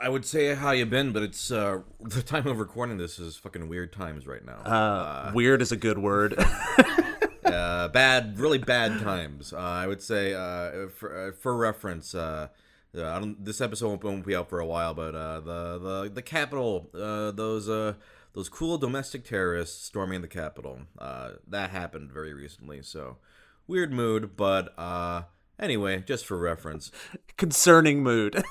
I would say how you been, but it's the time of recording this is fucking weird times right now. Weird is a good word. Really bad times. I would say for reference, this episode won't be out for a while, but the Capitol, those cool domestic terrorists storming the Capitol, that happened very recently. So weird mood, but anyway, just for reference. Concerning mood.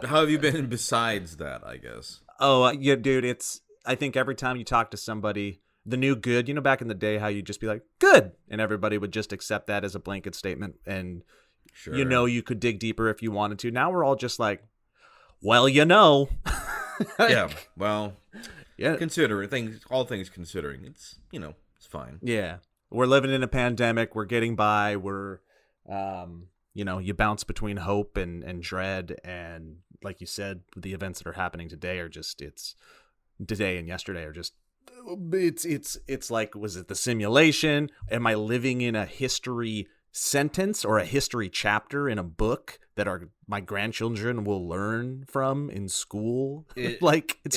How have you been besides that, I guess? Oh, yeah, dude, I think every time you talk to somebody, the new good, back in the day, how you'd just be like, good, and everybody would just accept that as a blanket statement, and Sure. you could dig deeper if you wanted to. Now we're all just like, well, Yeah, well, yeah, all things considering, it's, it's fine. yeah. We're living in a pandemic. We're getting by. We're, you bounce between hope and dread, and like you said, the events that are happening today are just today and yesterday are just it's like, was it the simulation? Am I living in a history sentence or a history chapter in a book that my grandchildren will learn from in school? It's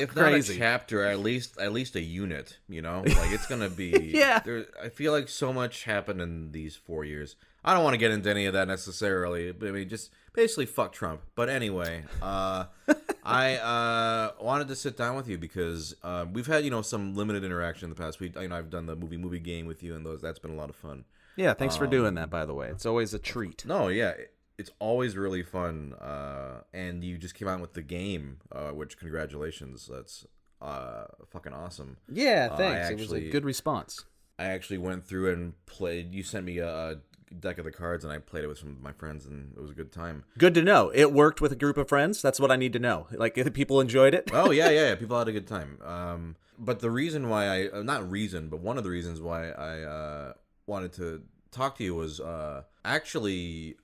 if crazy. Not a chapter, at least a unit. Like it's gonna be. Yeah. I feel like so much happened in these 4 years. I don't want to get into any of that necessarily. But I mean, just basically fuck Trump. But anyway, I wanted to sit down with you because we've had some limited interaction in the past week. I've done the movie game with you, and that's been a lot of fun. Yeah, thanks for doing that, by the way. It's always a treat. No, yeah, it's always really fun. And you just came out with the game, which congratulations. That's fucking awesome. Yeah, thanks. It was a good response. I actually went through and played. You sent me a deck of the cards, and I played it with some of my friends, and it was a good time. Good to know. It worked with a group of friends. That's what I need to know. Like, if people enjoyed it. Oh, yeah. People had a good time. But the reason why one of the reasons why I wanted to talk to you was actually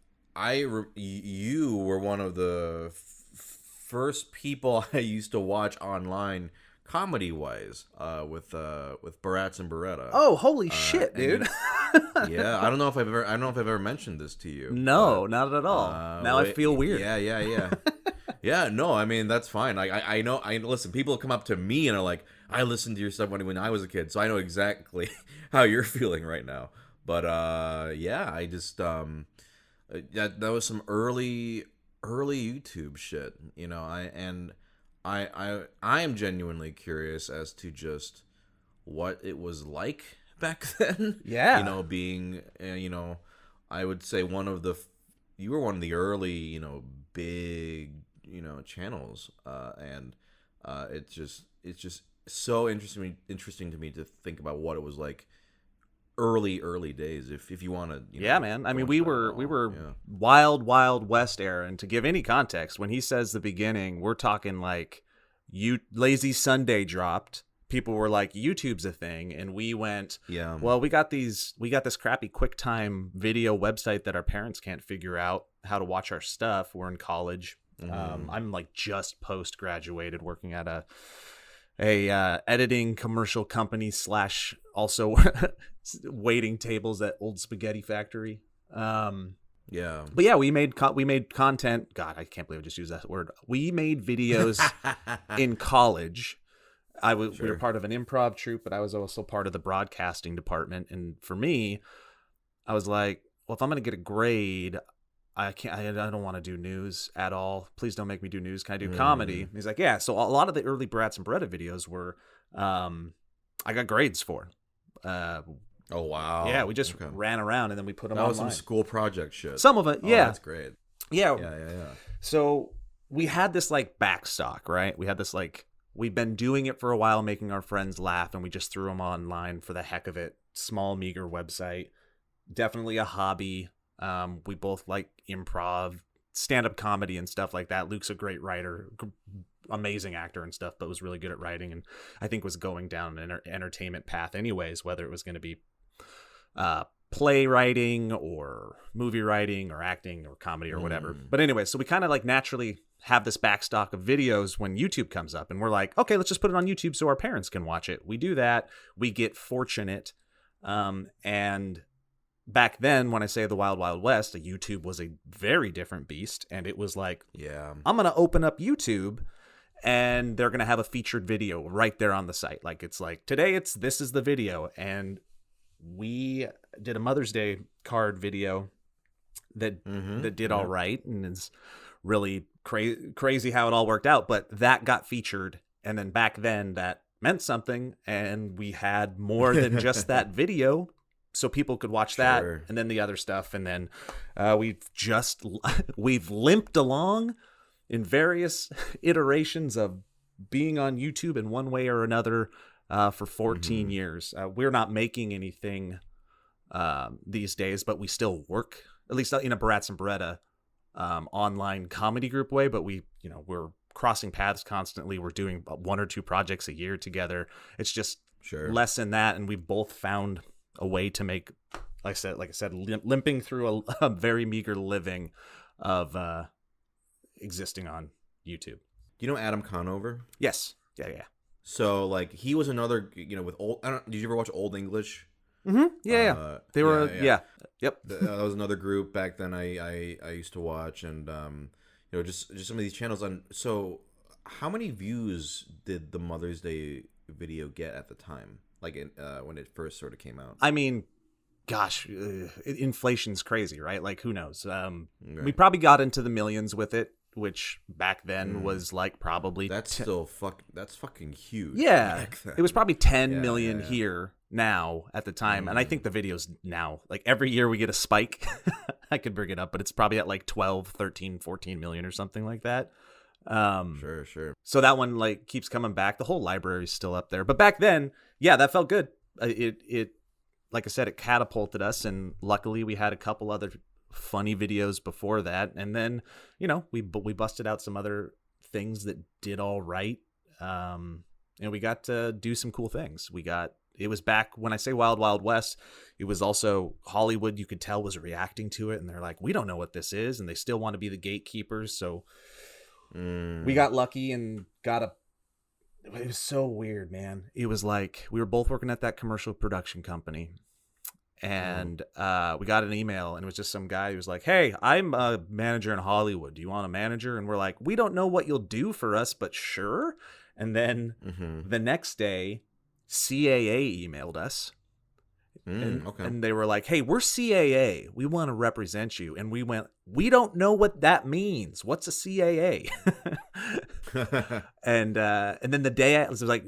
you were one of the first people I used to watch online comedy wise with Barats and Beretta. Oh, holy shit, dude. Yeah, I don't know if I've ever mentioned this to you. No, not at all. Now I feel weird. Yeah. Yeah, no, I mean that's fine. I know. Listen. People come up to me and are like, "I listened to your stuff when I was a kid, so I know exactly how you're feeling right now." But yeah, I just that was some early YouTube shit. I am genuinely curious as to just what it was like back then. Yeah. Being I would say you were one of the early big channels, and it's just so interesting to me to think about what it was like early days, if you want to yeah, man. I mean, we were wild west era, and to give any context, when he says the beginning, we're talking like Lazy Sunday dropped, people were like, YouTube's a thing, and we went, yeah, well, we got this crappy QuickTime video website that our parents can't figure out how to watch our stuff. We're in college. I'm like just post graduated, working at a editing commercial company / also waiting tables at Old Spaghetti Factory. Yeah, but yeah, we made content. God, I can't believe I just used that word. We made videos in college. Sure. We were part of an improv troupe, but I was also part of the broadcasting department. And for me, I was like, well, if I'm going to get a grade, I don't want to do news at all. Please don't make me do news. Can I do comedy? And he's like, yeah. So a lot of the early Barats and Beretta videos were, I got grades for. Oh, wow. Yeah, we just ran around and then we put them online. That was some school project shit. Some of it, yeah. That's great. Yeah. Yeah. So we had this like backstock, right? We had this like, we've been doing it for a while, making our friends laugh, and we just threw them online for the heck of it. Small, meager website. Definitely a hobby. We both like improv, stand-up comedy and stuff like that. Luke's a great writer, amazing actor and stuff, but was really good at writing, and I think was going down an entertainment path anyways, whether it was going to be playwriting or movie writing or acting or comedy or whatever. But anyway, so we kind of like naturally have this backstock of videos when YouTube comes up, and we're like, okay, let's just put it on YouTube so our parents can watch it. We do that. We get fortunate, and back then, when I say the Wild Wild West, YouTube was a very different beast. And it was like, Yeah. I'm going to open up YouTube and they're going to have a featured video right there on the site. Like, it's like, today this is the video. And we did a Mother's Day card video that did all right. And it's really crazy how it all worked out. But that got featured. And then back then that meant something. And we had more than just that video. So people could watch that and then the other stuff. And then we've limped along in various iterations of being on YouTube in one way or another for 14 years. We're not making anything these days, but we still work, at least in a Barats and Beretta online comedy group way. But we're crossing paths constantly. We're doing 1 or 2 projects a year together. It's just less than that. And we've both found a way to make, like I said, limping through a very meager living of existing on YouTube. You know Adam Conover? Yes. Yeah. So like he was another, with old. Did you ever watch Old English? Mm-hmm. Yeah. They were. Yeah. Yep. That was another group back then. I used to watch, and just some of these channels. So how many views did the Mother's Day video get at the time? Like when it first sort of came out? I mean, gosh, inflation's crazy, right? Like, who knows? We probably got into the millions with it, which back then was like probably that's fucking huge. Yeah, it was probably 10 million here now at the time, and I think the videos now, like every year we get a spike. I could bring it up, but it's probably at like 12, 13, 14 million or something like that. Sure. So that one like keeps coming back. The whole library's still up there, but back then, yeah, that felt good. It like I said, it catapulted us, and luckily we had a couple other funny videos before that, and then we busted out some other things that did all right, and we got to do some cool things. It was back when I say Wild Wild West, it was also Hollywood. You could tell was reacting to it, and they're like, we don't know what this is, and they still want to be the gatekeepers. So we got lucky and it was so weird, man. It was like we were both working at that commercial production company, and we got an email, and it was just some guy who was like, hey, I'm a manager in Hollywood. Do you want a manager? And we're like, we don't know what you'll do for us, but sure. And then the next day, CAA emailed us. And they were like, hey, we're CAA. We want to represent you. And we went, we don't know what that means. What's a CAA? and then the day, it was like,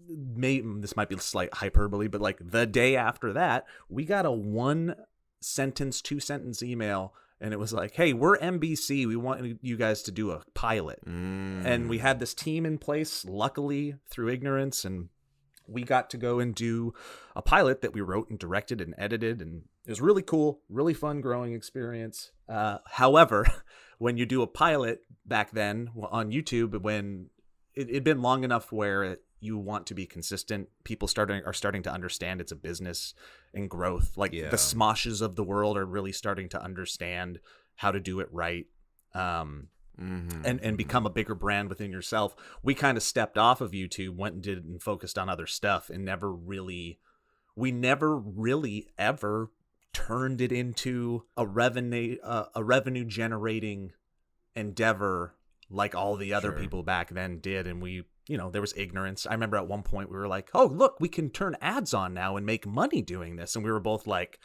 this might be a slight hyperbole, but like the day after that, we got a 1-sentence, 2-sentence email. And it was like, hey, we're NBC. We want you guys to do a pilot. And we had this team in place, luckily, through ignorance, and we got to go and do a pilot that we wrote and directed and edited, and it was really cool, really fun growing experience. However, when you do a pilot back then on YouTube, when it'd been long enough where you want to be consistent, people are starting to understand it's a business and growth. Like the Smoshes of the world are really starting to understand how to do it right. And become a bigger brand within yourself. We kind of stepped off of YouTube, went and did and focused on other stuff, and we never really ever turned it into a revenue generating endeavor like all the other people back then did. And there was ignorance. I remember at one point we were like, oh, look, we can turn ads on now and make money doing this. And we were both like,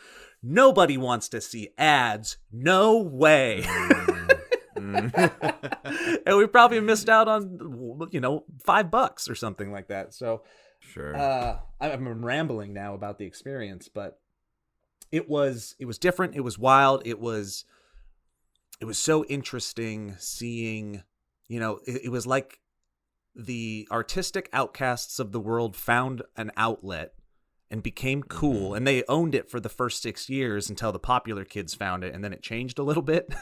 nobody wants to see ads. No way. And we probably missed out on $5 or something like that. So I'm rambling now about the experience, but it was different. It was wild. It was so interesting seeing, it was like the artistic outcasts of the world found an outlet and became cool, and they owned it for the first 6 years until the popular kids found it, and then it changed a little bit.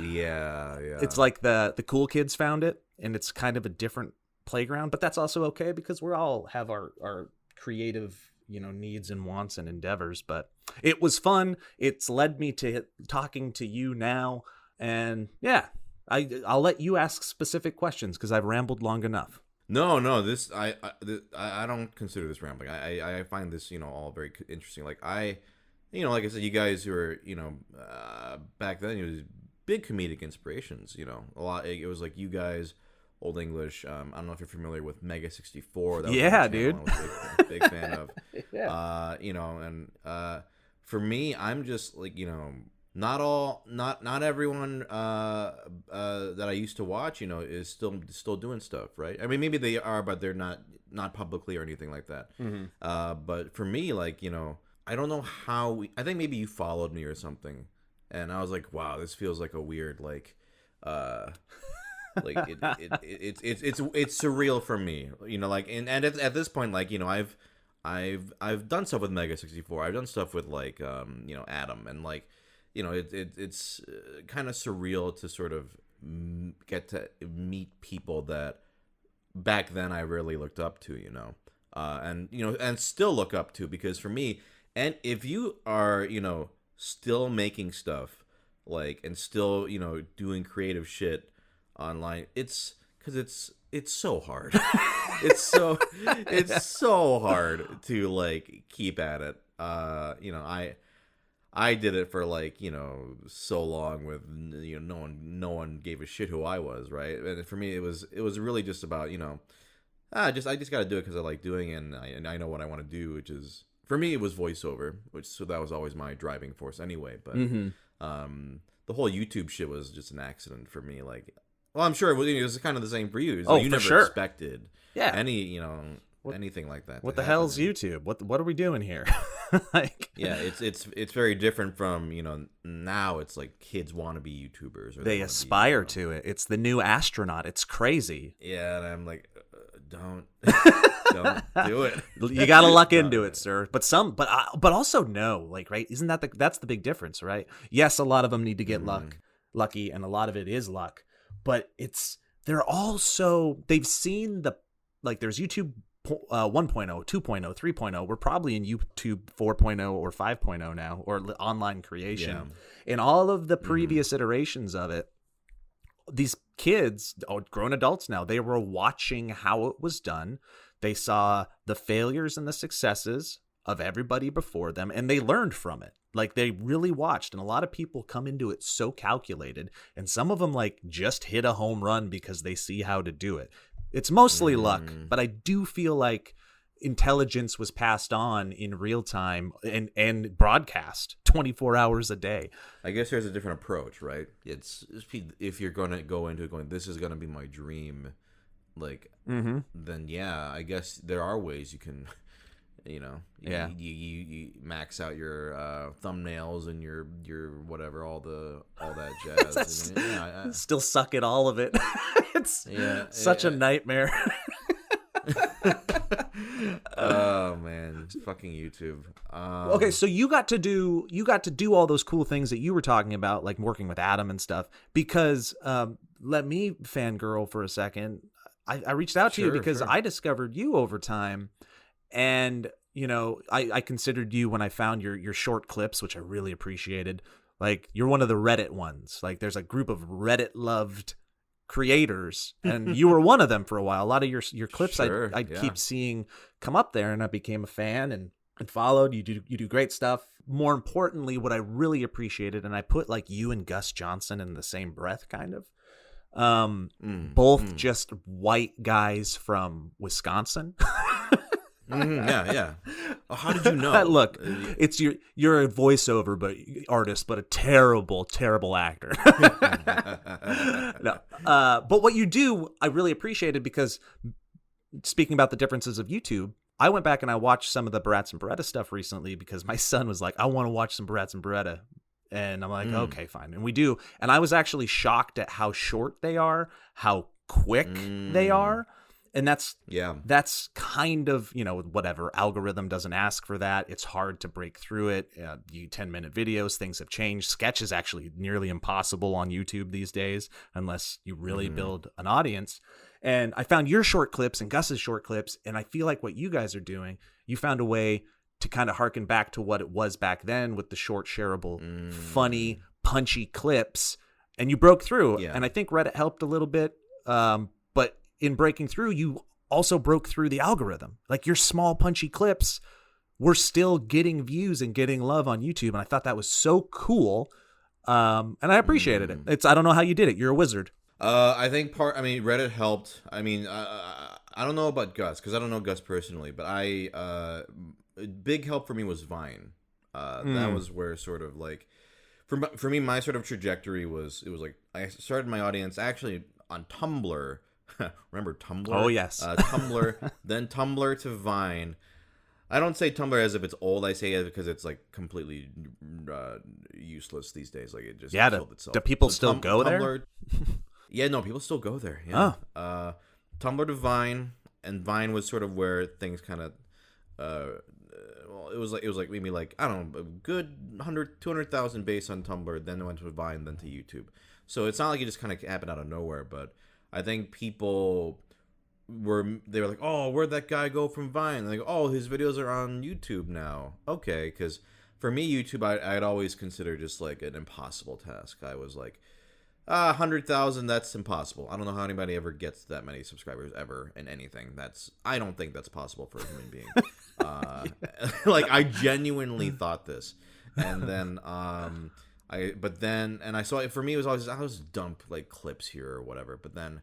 Yeah. It's like the cool kids found it, and it's kind of a different playground, but that's also okay because we all have our creative, needs and wants and endeavors. But it was fun. It's led me to talking to you now, and yeah, I'll let you ask specific questions because I've rambled long enough. No. This I don't consider this rambling. I find this all very interesting. Like I like I said, you guys were, back then, it was big comedic inspirations. A lot. It was like you guys, Old English. I don't know if you're familiar with Mega 64. That was Yeah, another dude. channel I was a big fan of. Yeah. And for me, I'm just like, not everyone that I used to watch, is still doing stuff, right? I mean, maybe they are, but they're not publicly or anything like that. But for me, like, I don't know how I think maybe you followed me or something, and I was like, wow, this feels like a weird like it's surreal for me, like, and at this point, like, I've done stuff with Mega 64. I've done stuff with like Adam, and like, it's kind of surreal to sort of get to meet people that back then I really looked up to, and still look up to, because for me, and if you are, still making stuff, like, and still, doing creative shit online, it's because it's so hard. it's so hard to like keep at it. I did it for like, so long with, no one gave a shit who I was, right? And for me, it was really just about, I just got to do it because I like doing it, and I know what I want to do, which is, for me, it was voiceover, so that was always my driving force anyway. But the whole YouTube shit was just an accident for me. Like, well, I'm sure it was kind of the same for you. So you for never sure. expected any, anything like that. What the hell's YouTube? What are we doing here? Like, yeah, it's very different from, now it's like kids want to be YouTubers, or they aspire to it. It's the new astronaut. It's crazy. Yeah, and I'm like, don't do it. You got to luck into it, sir. But also no, like, right? Isn't that's the big difference, right? Yes, a lot of them need to get lucky, and a lot of it is luck. But they're all they've seen there's YouTube 1.0, 2.0, 3.0. We're probably in YouTube 4.0 or 5.0 now, or online creation. Yeah. In all of the previous iterations of it, these kids, grown adults now, they were watching how it was done. They saw the failures and the successes of everybody before them, and they learned from it. Like, they really watched, and a lot of people come into it so calculated, and some of them like just hit a home run because they see how to do it. It's mostly luck, but I do feel like intelligence was passed on in real time and broadcast 24 hours a day. I guess there's a different approach, right? It's if you're going to go into it going, this is going to be my dream, like, then yeah, I guess there are ways you can, you max out your thumbnails and your whatever, all that jazz. Still suck at all of it. It's such a nightmare. Oh man, fucking YouTube. Okay, so you got to do all those cool things that you were talking about, like working with Adam and stuff. Because let me fangirl for a second. I reached out to you because I discovered you over time, and I considered you when I found your short clips, which I really appreciated. Like, you're one of the Reddit ones. Like, there's a group of Reddit loved creators, and you were one of them for a while. A lot of your clips I'd keep seeing come up there, and I became a fan and followed. You do great stuff. More importantly, what I really appreciated, and I put like you and Gus Johnson in the same breath, kind of. Both just white guys from Wisconsin. Yeah. Oh, how did you know? Look, it's you're a voiceover artist, but a terrible actor. No, but what you do, I really appreciated, because speaking about the differences of YouTube, I went back and I watched some of the Barats and Beretta stuff recently because my son was like, I want to watch some Barats and Beretta. And I'm like, okay, fine. And we do. And I was actually shocked at how short they are, how quick they are. And that's kind of, whatever. Algorithm doesn't ask for that. It's hard to break through it. 10-minute videos, things have changed. Sketch is actually nearly impossible on YouTube these days unless you really build an audience. And I found your short clips and Gus's short clips, and I feel like what you guys are doing, you found a way to kind of harken back to what it was back then with the short, shareable, funny, punchy clips, and you broke through. Yeah. And I think Reddit helped a little bit, but in breaking through, you also broke through the algorithm. Like, your small, punchy clips we're still getting views and getting love on YouTube. And I thought that was so cool. And I appreciated it. I don't know how you did it. You're a wizard. I think Reddit helped. I mean, I don't know about Gus because I don't know Gus personally, but big help for me was Vine. That was where sort of like, for me, my sort of trajectory was, it was like, I started my audience actually on Tumblr. Remember Tumblr? Oh, yes. Tumblr, then Tumblr to Vine. I don't say Tumblr as if it's old. I say it because it's like completely useless these days. Like it just killed itself. Do people still go there? Yeah, no, people still go there. Yeah. Oh. Tumblr to Vine, and Vine was sort of where things kind of, well, it was like maybe like, I don't know, a good 200,000 base on Tumblr, then it went to Vine, then to YouTube. So it's not like it just kind of happened out of nowhere, but I think people they were like, oh, where'd that guy go from Vine? And like, oh, his videos are on YouTube now. Okay, because for me, YouTube, I'd always consider just like an impossible task. I was like, 100,000, that's impossible. I don't know how anybody ever gets that many subscribers ever in anything. I don't think that's possible for a human being. Like, I genuinely thought this. And then, I saw it, for me, it was always, I was dump like clips here or whatever. But then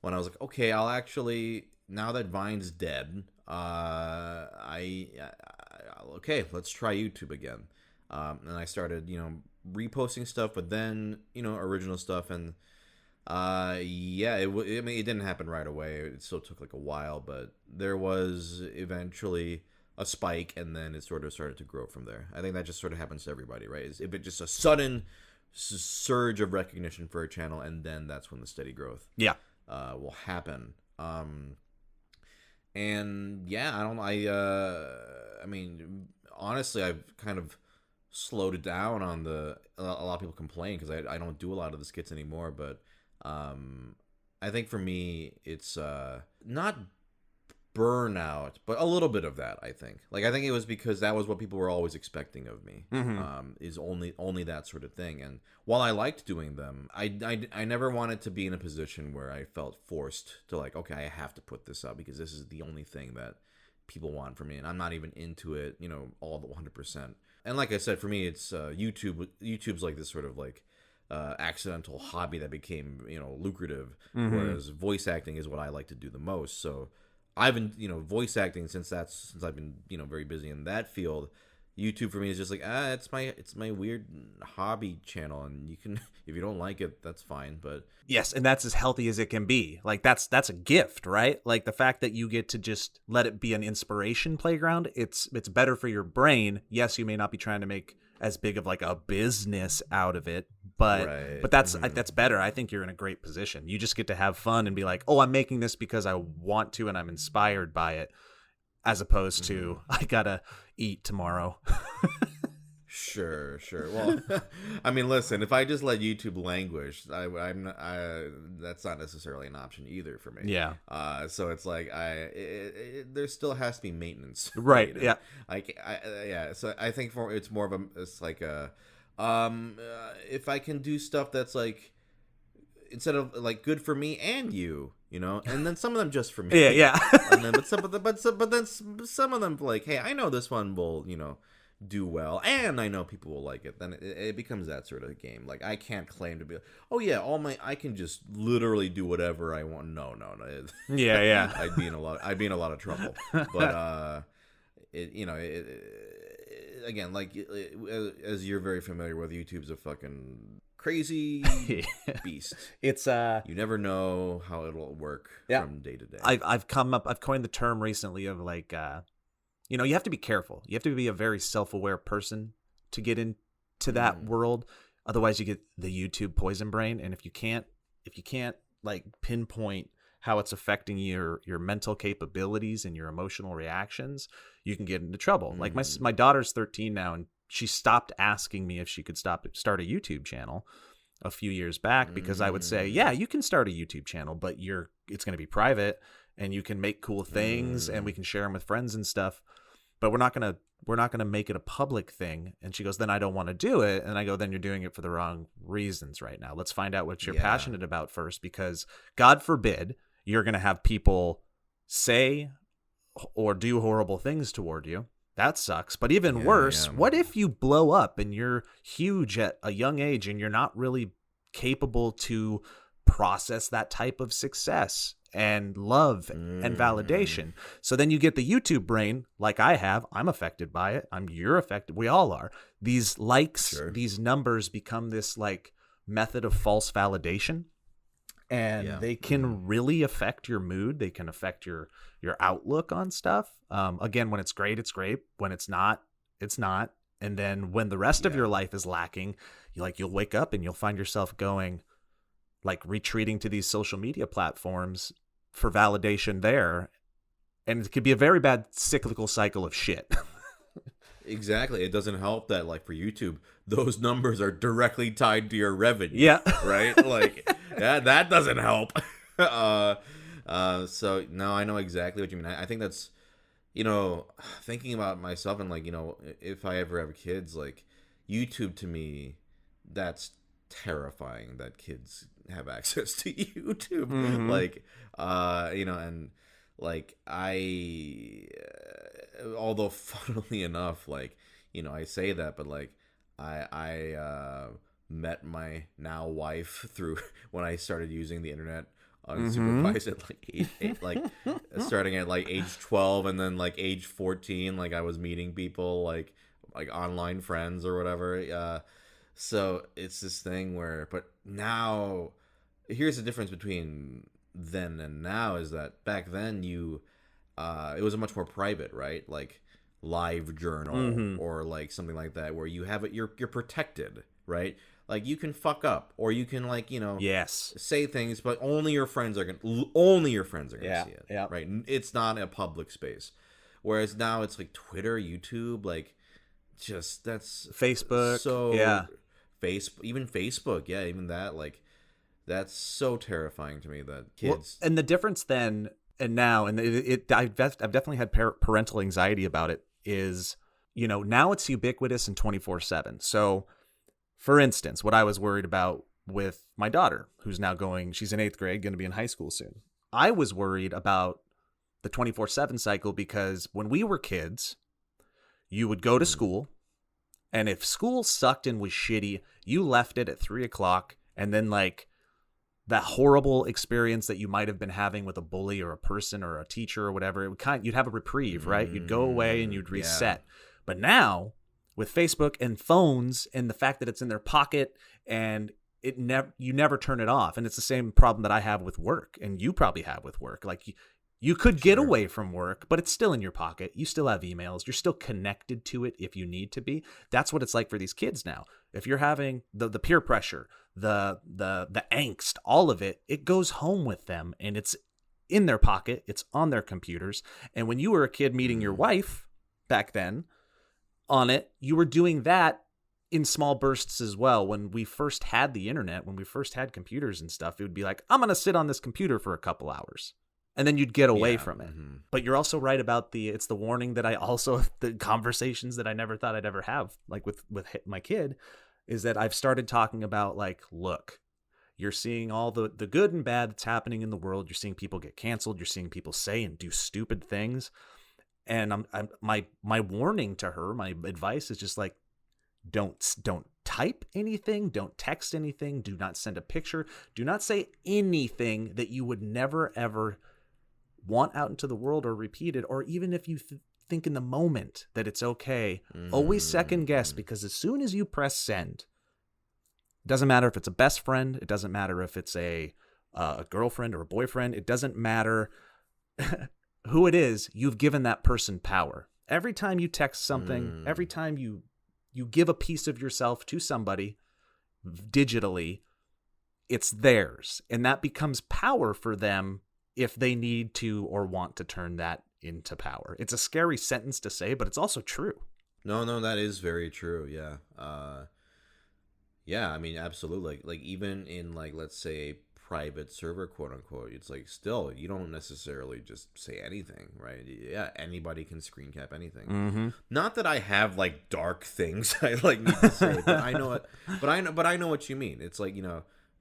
when I was like, okay, I'll actually, now that Vine's dead, okay, let's try YouTube again. And I started, reposting stuff, but then, original stuff. And, yeah, it didn't happen right away. It still took like a while, but there was eventually a spike, and then it sort of started to grow from there. I think that just sort of happens to everybody, right? If it's just a sudden surge of recognition for a channel, and then that's when the steady growth will happen. And yeah, I mean, honestly, I've kind of slowed it down on a lot of people complain because I don't do a lot of the skits anymore, but I think for me it's not burnout, but a little bit of that. I think it was because that was what people were always expecting of me. Is only that sort of thing. And while I liked doing them, I never wanted to be in a position where I felt forced to like, okay, I have to put this up because this is the only thing that people want from me, and I'm not even into it, all the 100%. And like I said, for me, it's YouTube's like this sort of like accidental hobby that became lucrative, whereas voice acting is what I like to do the most. So I've been voice acting since I've been very busy in that field. YouTube for me is just like it's my weird hobby channel, and you can, if you don't like it, that's fine. But yes, and that's as healthy as it can be. Like that's a gift, right? Like the fact that you get to just let it be an inspiration playground, it's better for your brain. Yes, you may not be trying to make as big of like a business out of it, but that's better. I think you're in a great position. You just get to have fun and be like, oh, I'm making this because I want to and I'm inspired by it, as opposed to I gotta eat tomorrow. Sure. Well, I mean, listen, if I just let YouTube languish, that's not necessarily an option either for me. Yeah. So it's like there still has to be maintenance, right? Yeah. Yeah. So I think it's more of it's like if I can do stuff that's like, instead of like good for me and you, and then some of them just for me. Yeah. And then, but then some of them like, hey, I know this one will, do well, and I know people will like it. Then it becomes that sort of game. Like I can't claim to be, oh yeah, I can just literally do whatever I want. No. Yeah. I'd be in a lot of trouble. But again, like as you're very familiar with, YouTube's a fucking crazy beast. It's you never know how it'll work from day to day. I've coined the term recently of like you have to be careful. You have to be a very self-aware person to get into that world. Otherwise you get the YouTube poison brain, and if you can't like pinpoint how it's affecting your mental capabilities and your emotional reactions, you can get into trouble. Like my daughter's 13 now, and she stopped asking me if she could start a YouTube channel a few years back because I would say, yeah, you can start a YouTube channel, but it's going to be private and you can make cool things and we can share them with friends and stuff, but we're not going to make it a public thing. And she goes, then I don't want to do it. And I go, then you're doing it for the wrong reasons right now. Let's find out what you're passionate about first, because God forbid you're going to have people say or do horrible things toward you. That sucks. But even Yeah, worse, yeah. what if you blow up and you're huge at a young age and you're not really capable to process that type of success and love and Mm, validation? So then you get the YouTube brain, like I have. I'm affected by it. You're affected. We all are. These likes, sure. these numbers become this like method of false validation, and Yeah. they Hmm. can really affect your mood. They can affect your outlook on stuff. Again, when it's great, it's great. When it's not, it's not. And then when the rest of Yeah. your life is lacking, you'll wake up and you'll find yourself going, like, retreating to these social media platforms for validation there, and it could be a very bad cyclical cycle of shit. Exactly. It doesn't help that, like, for YouTube, those numbers are directly tied to your revenue, Yeah. right? Like, that doesn't help. uh, so no, I know exactly what you mean. I think that's, thinking about myself and, like, if I ever have kids, like, YouTube to me, that's terrifying that kids have access to YouTube. Mm-hmm. Like, and like although funnily enough, like, I say that, but like I met my now wife through when I started using the internet Mm-hmm. unsupervised at like like starting at like age 12, and then like age 14, like I was meeting people like online friends or whatever. So it's this thing where, but now here's the difference between then and now is that back then it was a much more private, right? Like live journal Mm-hmm. or like something like that where you have it, you're protected, right? Like you can fuck up or you can, like, Yes. say things, but only your friends are gonna Yeah. see it, Yeah. right? It's not a public space. Whereas now it's like Twitter, YouTube, like just that's Facebook. so Yeah. even Facebook, yeah, even that, like that's so terrifying to me that Well, kids. and the difference then and now, and I've definitely had parental anxiety about it. Is, now it's ubiquitous and 24/7. So, for instance, what I was worried about with my daughter, who's now she's in 8th grade, going to be in high school soon. I was worried about the 24/7 cycle because when we were kids, you would go to Mm, school, and if school sucked and was shitty, you left it at 3 o'clock, and then like that horrible experience that you might have been having with a bully or a person or a teacher or whatever, you'd have a reprieve, right? You'd go away and you'd yeah, reset. But now with Facebook and phones and the fact that it's in their pocket and you never turn it off. And it's the same problem that I have with work and you probably have with work. Like you could get sure. away from work, but it's still in your pocket. You still have emails. You're still connected to it if you need to be. That's what it's like for these kids now. If you're having the peer pressure, the angst, all of it, it goes home with them and it's in their pocket. It's on their computers. And when you were a kid meeting your Mm, wife back then on it, you were doing that in small bursts as well. When we first had the internet, when we first had computers and stuff, it would be like, I'm going to sit on this computer for a couple hours. And then you'd get away yeah. from it. Hmm. But you're also right about it's the warning that I also, the conversations that I never thought I'd ever have, like with my kid, is that I've started talking about, like, look, you're seeing all the good and bad that's happening in the world. You're seeing people get canceled. You're seeing people say and do stupid things. And my warning to her, my advice is just like, don't type anything, don't text anything, do not send a picture, do not say anything that you would never ever want out into the world or repeated, or even if you think in the moment that it's okay, always second guess, Mm, because as soon as you press send, it doesn't matter if it's a best friend, it doesn't matter if it's a girlfriend or a boyfriend, it doesn't matter who it is, you've given that person power. Every time you text something, every mm. time you give a piece of yourself to somebody digitally, it's theirs, and that becomes power for them if they need to or want to turn that into power. It's a scary sentence to say, but it's also true. No, no, that is very true. Yeah. Yeah, I mean, absolutely. Like even in, like, let's say a private server, quote unquote, it's like still you don't necessarily just say anything, right? Yeah, anybody can screen cap anything. Mm-hmm. Not that I have like dark things I like need to say, but I know it. But I know what you mean. It's like,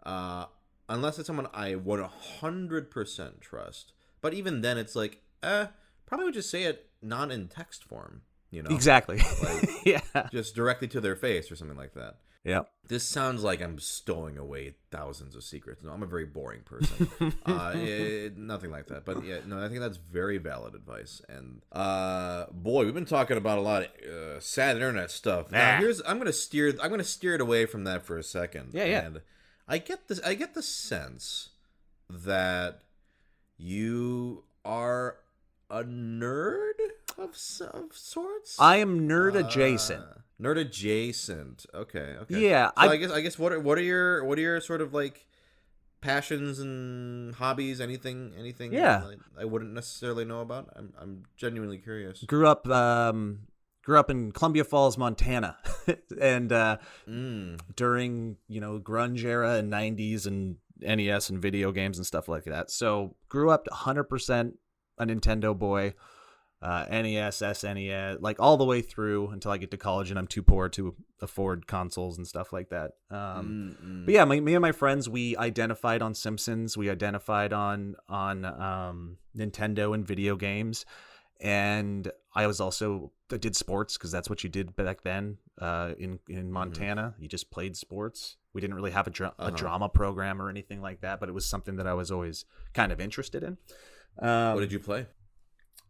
uh, unless it's someone I 100% trust. But even then, it's like, probably would just say it not in text form. you know? Exactly. Like, Yeah. just directly to their face or something like that. Yeah. This sounds like I'm stowing away thousands of secrets. No, I'm a very boring person. Nothing like that. But yeah, no, I think that's very valid advice. And boy, we've been talking about a lot of sad internet stuff. Now, I'm gonna steer it away from that for a second. Yeah, yeah. And I get the sense that you are a nerd of sorts. I am nerd adjacent. Nerd adjacent. Okay. Yeah, So I guess what are your sort of like passions and hobbies? Anything? Yeah. I wouldn't necessarily know about. I'm genuinely curious. Grew up in Columbia Falls, Montana, and during grunge era and 90s and NES and video games and stuff like that. So grew up 100% a Nintendo boy. NES, SNES, like all the way through until I get to college and I'm too poor to afford consoles and stuff like that. But yeah, me and my friends, we identified on Simpsons, we identified on Nintendo and video games, and I did sports because that's what you did back then. In Montana, you just played sports. We didn't really have a drama program or anything like that, but it was something that I was always kind of interested in. What did you play?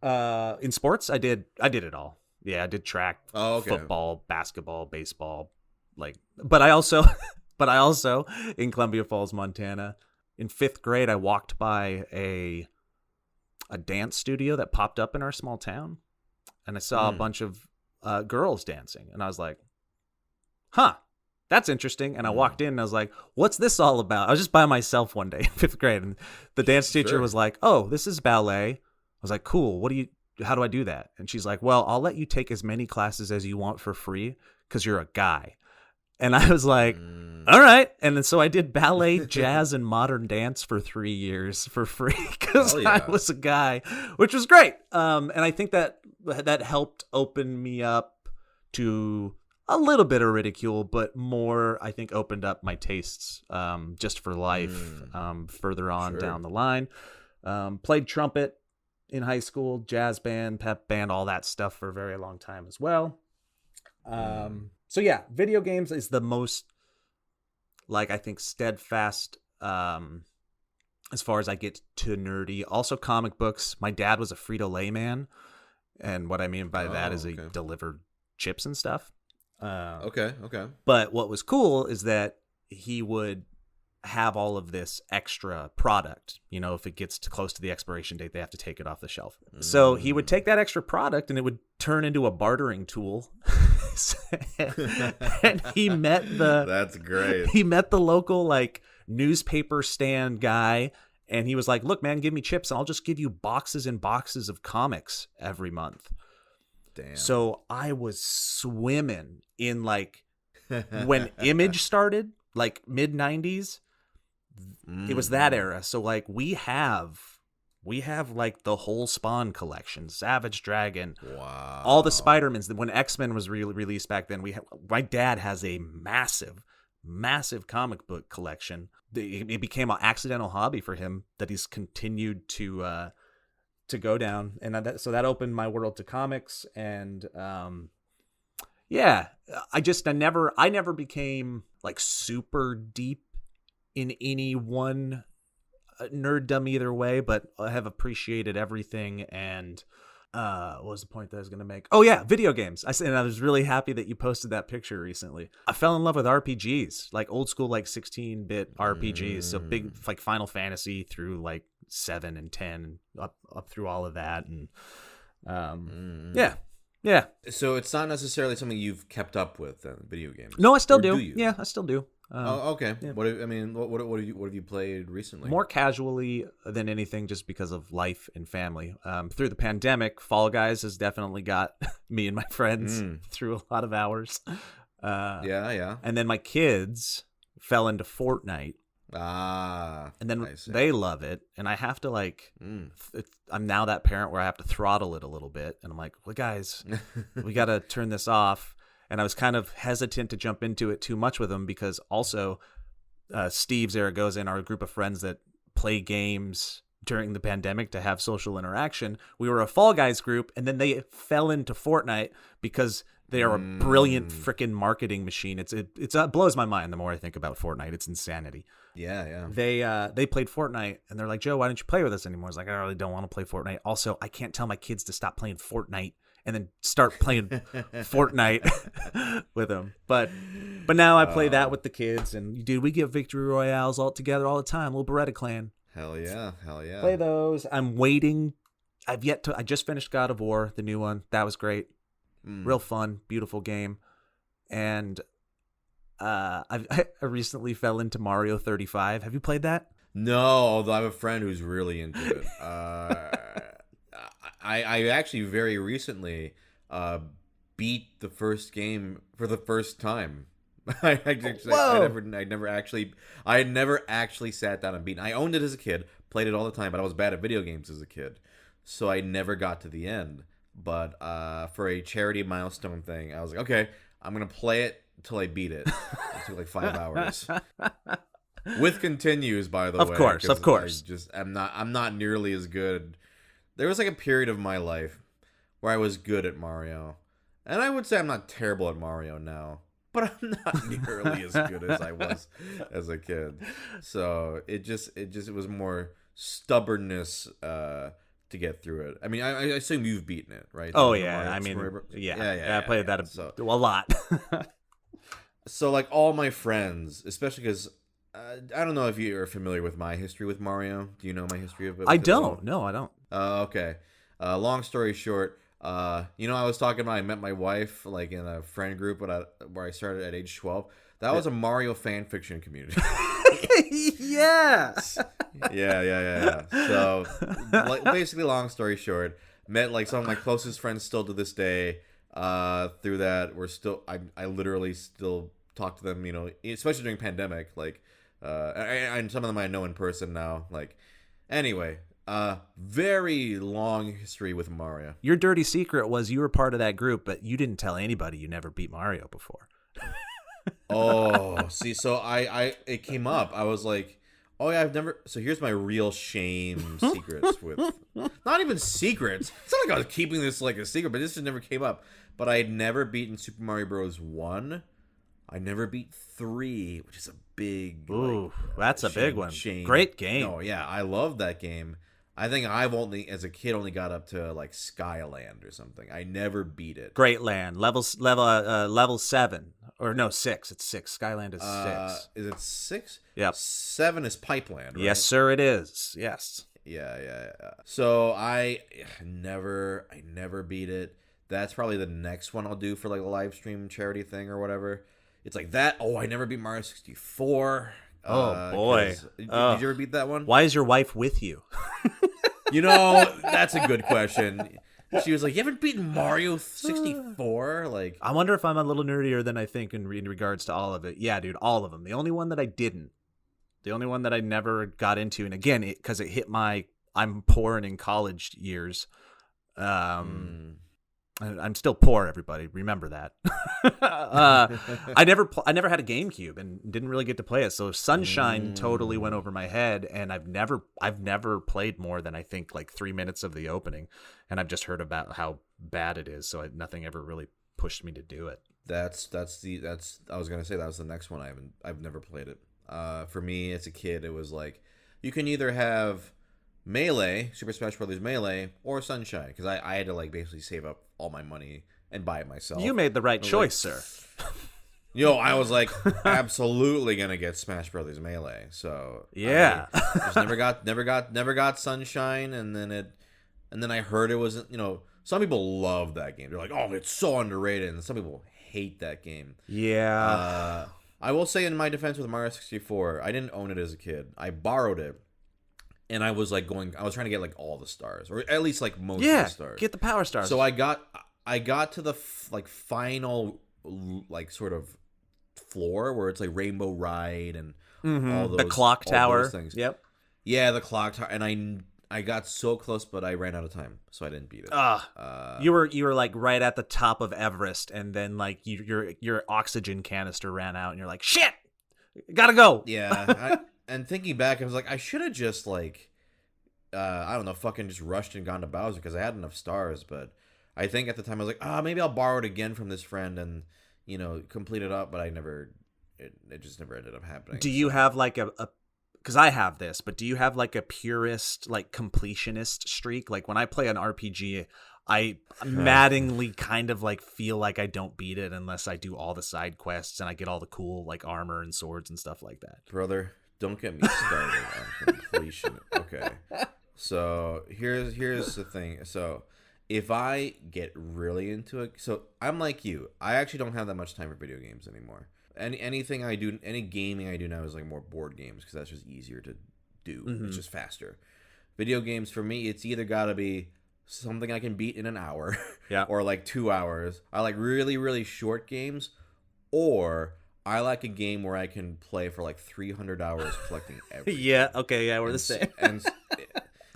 In sports, I did it all. Yeah, I did track, football, basketball, baseball, but I also in Columbia Falls, Montana, in 5th grade, I walked by a dance studio that popped up in our small town, and I saw a bunch of girls dancing, and I was like, huh, that's interesting. And I walked in and I was like, what's this all about? I was just by myself one day in 5th grade, and the dance teacher was like, oh, this is ballet. I was like, cool. How do I do that? And she's like, well, I'll let you take as many classes as you want for free because you're a guy. And I was like, all right. And then so I did ballet, jazz, and modern dance for 3 years for free because I was a guy, which was great. And I think that helped open me up to a little bit of ridicule, but more, I think, opened up my tastes just for life further on down the line. Played trumpet in high school, jazz band, pep band, all that stuff for a very long time as well. So yeah, video games is the most, I think, steadfast as far as I get to nerdy. Also comic books. My dad was a Frito-Lay man, and what I mean by that is he delivered chips and stuff. Okay. But what was cool is that he would have all of this extra product. If it gets too close to the expiration date, they have to take it off the shelf. So he would take that extra product and it would turn into a bartering tool. And he met That's great. He met the local newspaper stand guy, and he was like, look, man, give me chips and I'll just give you boxes and boxes of comics every month. Damn. So I was swimming in when Image started, mid 90s. It was that era. So we have the whole Spawn collection, Savage Dragon, all the Spider-Mans. When X-Men was released back then, my dad has a massive comic book collection. It became an accidental hobby for him that he's continued to go down, and so that opened my world to comics. And I never became super deep in any one nerddom either way, but I have appreciated everything. And what was the point that I was going to make? Oh yeah, video games. And I was really happy that you posted that picture recently. I fell in love with RPGs, old school 16-bit RPGs. So big Final Fantasy through 7 and 10, up through all of that. And yeah. So it's not necessarily something you've kept up with, video games. No, I still do. Yeah, I still do. Okay. Yeah. What have you played recently? More casually than anything, just because of life and family. Through the pandemic, Fall Guys has definitely got me and my friends through a lot of hours. Yeah. And then my kids fell into Fortnite. And then they love it, and I have to I'm now that parent where I have to throttle it a little bit, and I'm like, well, guys, we got to turn this off. And I was kind of hesitant to jump into it too much with them because also Steve Zaragoza and our group of friends that play games during the pandemic to have social interaction. We were a Fall Guys group, and then they fell into Fortnite because they are a brilliant freaking marketing machine. It blows my mind the more I think about Fortnite. It's insanity. Yeah. They played Fortnite, and they're like, Joe, why don't you play with us anymore? I was like, I really don't want to play Fortnite. Also, I can't tell my kids to stop playing Fortnite and then start playing Fortnite with them. But now I play that with the kids, and dude, we get victory royales all together all the time. Little BERETA clan. Hell yeah. Play those. I'm waiting. I just finished God of War, the new one. That was great. Real fun, beautiful game. And I recently fell into Mario 35. Have you played that? No, although I have a friend who's really into it. I actually very recently beat the first game for the first time. I had never actually sat down and beaten. I owned it as a kid, played it all the time, but I was bad at video games as a kid, so I never got to the end. But for a charity milestone thing, I was like, okay, I'm gonna play it until I beat it. It took like 5 hours. With continues, by the way. Of course. I'm not nearly as good. There was like a period of my life where I was good at Mario, and I would say I'm not terrible at Mario now, but I'm not nearly as good as I was as a kid. So it was more stubborness to get through it. I mean, I assume you've beaten it, right? Oh yeah, I played that a lot. So like all my friends, especially because I don't know if you are familiar with my history with Mario. Do you know my history of it? I don't. No, I don't. Okay. Long story short, I was talking about I met my wife like in a friend group where I started at age 12. That was a Mario fan fiction community. Yeah. Yeah. So, like, basically, long story short, met like some of my closest friends still to this day. Through that, I literally still talk to them, especially during pandemic, like, and some of them I know in person now. Like, anyway, very long history with Mario. Your dirty secret was you were part of that group, but you didn't tell anybody you never beat Mario before. Oh, see, so it came up. I was like, oh yeah, I've never. So here's my real shame secrets with, not even secrets. It's not like I was keeping this like a secret, but this just never came up. But I had never beaten Super Mario Bros. 1. I never beat 3, which is a big. Ooh, that's a big one. Shame. Great game. Oh yeah, I love that game. I think I've as a kid, only got up to like Skyland or something. I never beat it. Great Land, level 7 or no 6. It's 6. Skyland is 6. Is it 6? Yep. 7 is Pipeland, right? Yes, sir. It is. Yes. Yeah. So I never beat it. That's probably the next one I'll do for like a live stream charity thing or whatever. It's like that. Oh, I never beat Mario 64. Oh boy! Did you ever beat that one? Why is your wife with you? That's a good question. She was like, "You haven't beaten Mario 64?" Like, I wonder if I'm a little nerdier than I think in regards to all of it. Yeah, dude, all of them. The only one that I didn't, the only one that I never got into, and again, because it hit my I'm poor and in college years. I'm still poor, everybody. Remember that. I never had a GameCube and didn't really get to play it. So Sunshine totally went over my head, and I've never played more than I think like 3 minutes of the opening, and I've just heard about how bad it is. So nothing ever really pushed me to do it. I was gonna say that was the next one. I've never played it. For me as a kid, it was like you can either have Melee, Super Smash Brothers Melee, or Sunshine, because I had to like basically save up all my money and buy it myself. You made the right choice, sir. I was like absolutely gonna get Smash Brothers Melee. So yeah, I just never got Sunshine, and then I heard it wasn't. Some people love that game. They're like, oh, it's so underrated, and some people hate that game. Yeah. I will say in my defense with Mario 64, I didn't own it as a kid. I borrowed it. And I was like I was trying to get like all the stars, or at least like most of the stars. Get the power stars. So I got to the final like sort of floor where it's like Rainbow Ride and all those, the clock tower. Those things. Yep. Yeah, the clock tower, and I got so close, but I ran out of time, so I didn't beat it. You were like right at the top of Everest, and then like your oxygen canister ran out, and you're like, shit, gotta go. Yeah. And thinking back, I was like, I should have just like I don't know, fucking just rushed and gone to Bowser because I had enough stars. But I think at the time I was like, maybe I'll borrow it again from this friend and complete it up. But I never, it just never ended up happening. Do you have like a because I have this, but do you have like a purist, like completionist streak? Like when I play an RPG, I maddeningly kind of like feel like I don't beat it unless I do all the side quests and I get all the cool like armor and swords and stuff like that. Brother, don't get me started on completion. Okay. So here's the thing. So if I get really into it, so I'm like you. I actually don't have that much time for video games anymore. Anything I do, any gaming I do now is like more board games because that's just easier to do. Mm-hmm. It's just faster. Video games for me, it's either got to be something I can beat in an hour, or like 2 hours. I like really, really short games, or I like a game where I can play for like 300 hours collecting everything. We're the same. And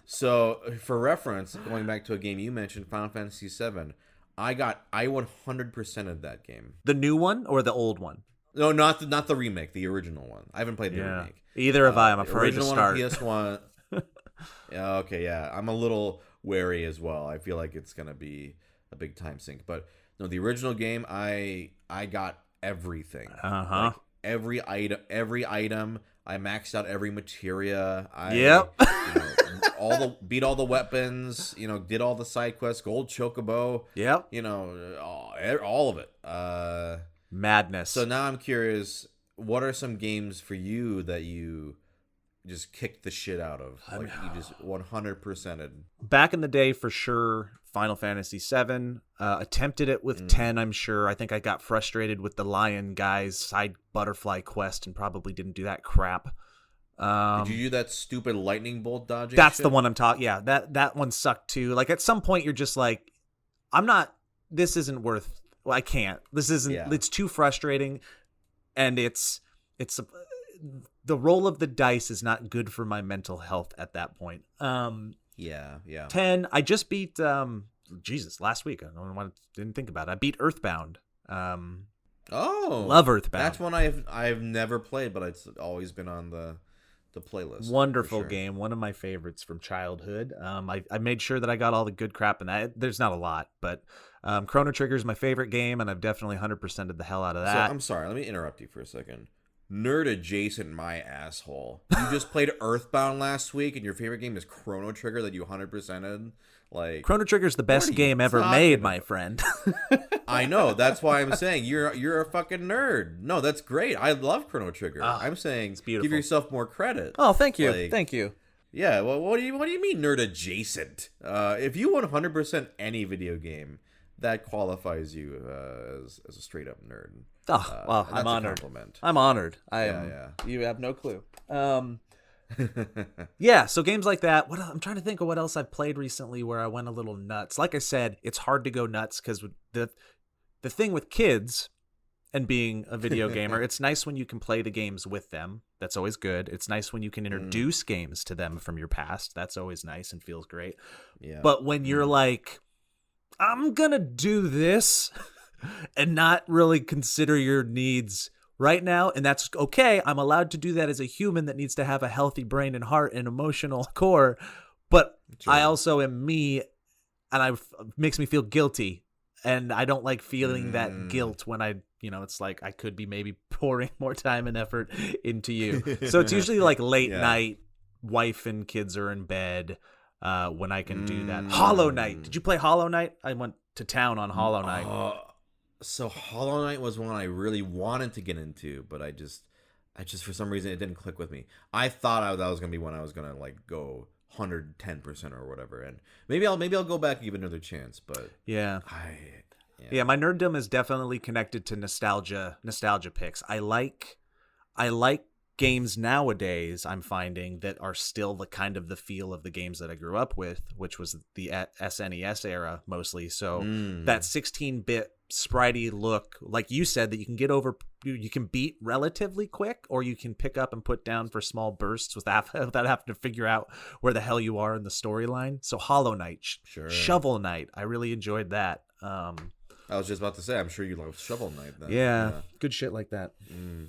so, for reference, going back to a game you mentioned, Final Fantasy VII, I 100% of that game. The new one or the old one? No, not the remake, the original one. I haven't played the remake. Either have I. I'm afraid to start. Original one on PS1. Okay, yeah. I'm a little wary as well. I feel like it's gonna be a big time sink. But no, the original game, I got everything. Like every item. I maxed out every materia. Beat all the weapons. Did all the side quests. Gold Chocobo. Yep. All of it. Madness. So now I'm curious, what are some games for you that you just kicked the shit out of? Like you just 100%ed? Back in the day, for sure, Final Fantasy VII. Attempted it with 10, I'm sure. I think I got frustrated with the Lion Guy's side butterfly quest and probably didn't do that crap. Did you do that stupid lightning bolt dodging? That's the one I'm talking. Yeah, that one sucked too. Like at some point, you're just like, this isn't worth. Well, I can't. This isn't. Yeah. It's too frustrating, and it's the roll of the dice is not good for my mental health at that point. Yeah. 10. I just beat. Last week. Didn't think about it. I beat Earthbound. Love Earthbound. That's one I've never played, but it's always been on the playlist. Wonderful game, one of my favorites from childhood. I made sure that I got all the good crap in that. There's not a lot, but Chrono Trigger is my favorite game, and I've definitely 100%ed the hell out of that. So I'm sorry, let me interrupt you for a second. Nerd adjacent, my asshole. You just played Earthbound last week, and your favorite game is Chrono Trigger that you 100%ed. Like Chrono Trigger's the best game ever made, my friend. I know. That's why I'm saying you're a fucking nerd. No, that's great. I love Chrono Trigger. I'm saying give yourself more credit. Oh, thank you. Thank you. Yeah. Well, what do you mean nerd adjacent? If you 100% any video game, that qualifies you as a straight up nerd. Well, I'm honored. Compliment. I'm honored. Yeah. You have no clue. Yeah, so games like that. I'm trying to think of what else I've played recently where I went a little nuts. Like I said, it's hard to go nuts because the thing with kids and being a video gamer, it's nice when you can play the games with them. That's always good. It's nice when you can introduce games to them from your past. That's always nice and feels great. Yeah. But when you're like, I'm gonna do this and not really consider your needs right now, and that's okay. I'm allowed to do that as a human that needs to have a healthy brain and heart and emotional core, but I also am me, and it makes me feel guilty, and I don't like feeling that guilt when it's like I could be maybe pouring more time and effort into you. So it's usually like late night, wife and kids are in bed when I can do that. Hollow Knight. Did you play Hollow Knight? I went to town on Hollow Knight. So Hollow Knight was one I really wanted to get into, but I just for some reason it didn't click with me. I thought that was gonna be one I was gonna like go 110% or whatever, and maybe I'll go back and give it another chance. But yeah, my nerddom is definitely connected to nostalgia picks. I like games nowadays, I'm finding, that are still the kind of the feel of the games that I grew up with, which was the SNES era mostly. So that 16-bit spritey look, like you said, that you can get over, you can beat relatively quick, or you can pick up and put down for small bursts without having to figure out where the hell you are in the storyline. So Hollow Knight, Shovel Knight, I really enjoyed that. I was just about to say, I'm sure you love Shovel Knight then. Yeah, good shit like that.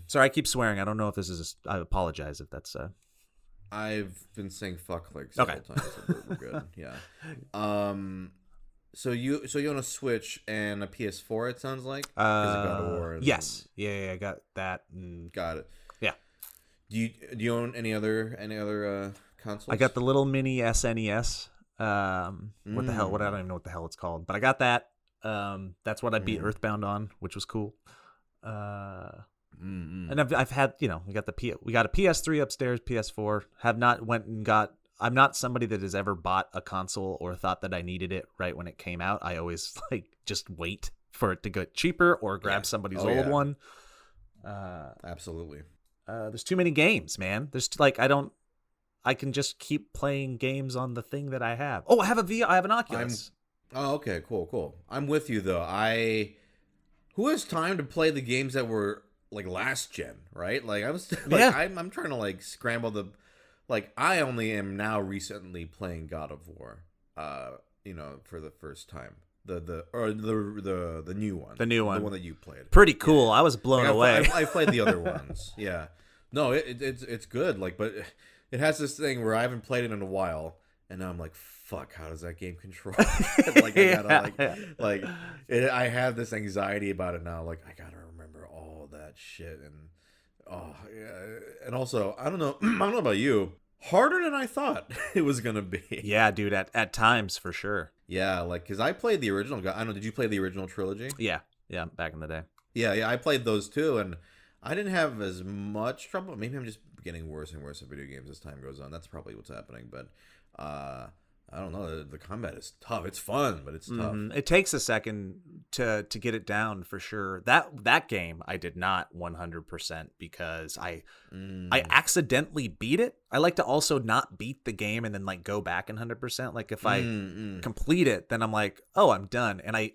Sorry, I keep swearing. I don't know if this is I apologize if that's I've been saying fuck like several times. So we're good. Yeah. So you own a Switch and a PS4. It sounds like because of God of War. Yes. Yeah, I got that. And Got it. yeah. Do you own any other consoles? I got the little mini SNES. What the hell? I don't even know what the hell it's called, but I got that. That's what I beat Earthbound on, which was cool. And I've had, we got a PS3 upstairs, PS4. Have not went and got. I'm not somebody that has ever bought a console or thought that I needed it right when it came out. I always just wait for it to get cheaper or grab somebody's old one. Absolutely. There's too many games, man. There's I can just keep playing games on the thing that I have. Oh, I have an Oculus. Okay, cool. I'm with you though. Who has time to play the games that were like last gen, right? Like I'm trying to scramble the. I only am now recently playing God of War, for the first time. The new one. The new one. The one that you played. Pretty cool. Yeah. I was blown away. I played the other ones. Yeah. No, it's good. But it has this thing where I haven't played it in a while, and now I'm like, fuck, how does that game control? I have this anxiety about it now. I gotta remember all that shit, and and also I don't know about you, harder than I thought it was gonna be. Yeah, dude, at times for sure. Yeah, because I played the original. I don't know. Did you play the original trilogy? Yeah, back in the day. Yeah, I played those too, and I didn't have as much trouble. Maybe I'm just getting worse and worse at video games as time goes on. That's probably what's happening, but I don't know. The combat is tough. It's fun, but it's tough. It takes a second to get it down for sure. That game I did not 100% because I accidentally beat it. I like to also not beat the game and then go back 100%. If I complete it, then I'm like, oh, I'm done, and I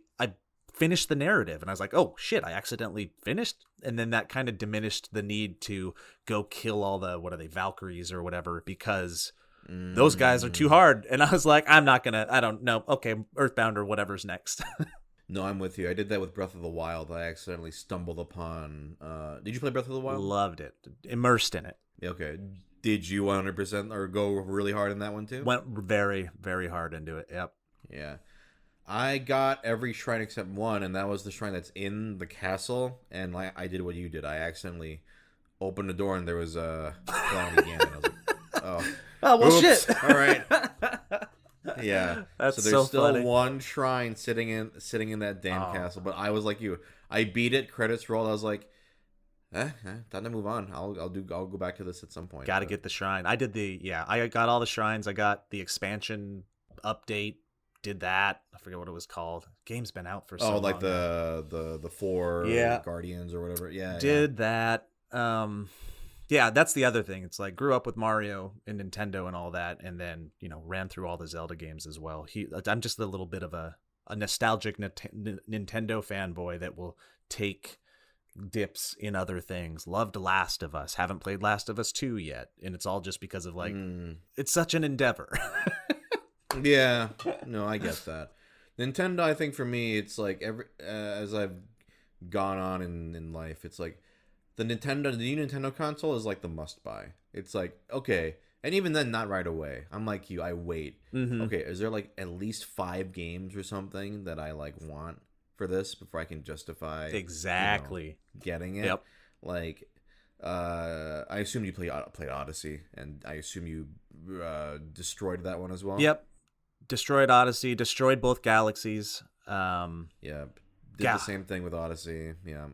finished the narrative, and I was like, oh shit, I accidentally finished, and then that kind of diminished the need to go kill all the Valkyries or whatever because. Those guys are too hard. And I was like, I don't know. Okay, Earthbound or whatever's next. No, I'm with you. I did that with Breath of the Wild. I accidentally stumbled upon... did you play Breath of the Wild? Loved it. Immersed in it. Okay. Did you 100% or go really hard in that one too? Went very, very hard into it. Yep. Yeah. I got every shrine except one, and that was the shrine that's in the castle. And I did what you did. I accidentally opened the door, and there was a Calamity Ganon. I was like, oh... Oh, well, oops. shit. All right. Yeah. That's so there's still funny. one shrine sitting in that damn castle. But I was like you. I beat it. Credits rolled. I was like, time to move on. I'll go back to this at some point. Got to get the shrine. I got all the shrines. I got the expansion update. Did that. I forget what it was called. Game's been out for so long. The four Guardians or whatever. Yeah. Did that. Yeah, that's the other thing. It's grew up with Mario and Nintendo and all that, and then ran through all the Zelda games as well. I'm just a little bit of a nostalgic Nintendo fanboy that will take dips in other things. Loved Last of Us. Haven't played Last of Us 2 yet, and it's all just because of it's such an endeavor. Yeah, no, I get that. Nintendo, I think for me, it's as I've gone on in life, it's the new Nintendo console is the must buy. It's okay, and even then, not right away. I'm like you, I wait. Okay, is there at least 5 games or something that I want for this before I can justify exactly getting it? Yep. I assume you played Odyssey, and I assume you destroyed that one as well. Yep, destroyed Odyssey, destroyed both Galaxies. Yeah, did the same thing with Odyssey. Yeah.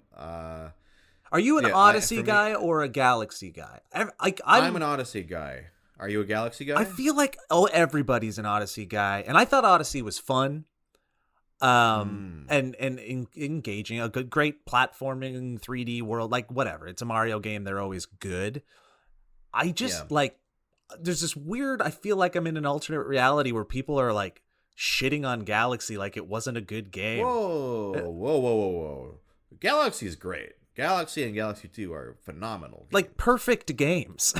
Are you an Odyssey guy or a Galaxy guy? I'm an Odyssey guy. Are you a Galaxy guy? I feel like everybody's an Odyssey guy, and I thought Odyssey was fun, and engaging, a great platforming 3D world, whatever. It's a Mario game; they're always good. I just there's this weird. I feel like I'm in an alternate reality where people are shitting on Galaxy like it wasn't a good game. Whoa! Galaxy is great. Galaxy and Galaxy 2 are phenomenal games. Perfect games.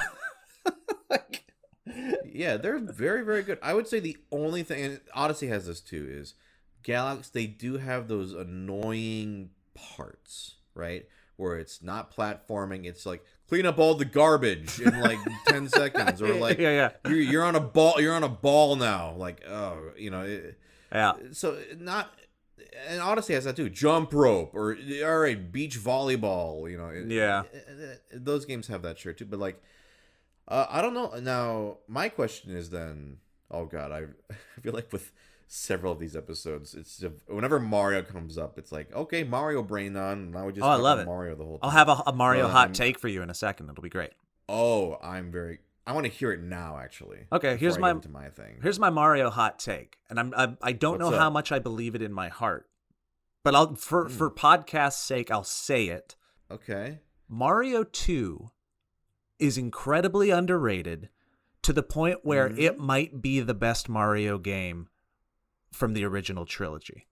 Yeah, they're very, very good. I would say the only thing, and Odyssey has this too, is Galaxy, they do have those annoying parts, right? Where it's not platforming, it's clean up all the garbage in like 10 seconds, or like yeah. you're on a ball now, like, oh, Yeah. so not. And Odyssey has that too. Jump rope, or all right, beach volleyball. Yeah. Those games have that shit too. But like, I don't know. Now, my question is then. Oh God, I feel like with several of these episodes, it's whenever Mario comes up, it's like, okay, Mario brain on. Now we just I love about it. Mario the whole time. I'll have a Mario hot take for you in a second. It'll be great. Oh, I want to hear it now, actually. Okay, here's my thing. Here's my Mario hot take, and I don't know how much I believe it in my heart, but for podcast's sake, I'll say it. Okay. Mario 2 is incredibly underrated to the point where it might be the best Mario game from the original trilogy.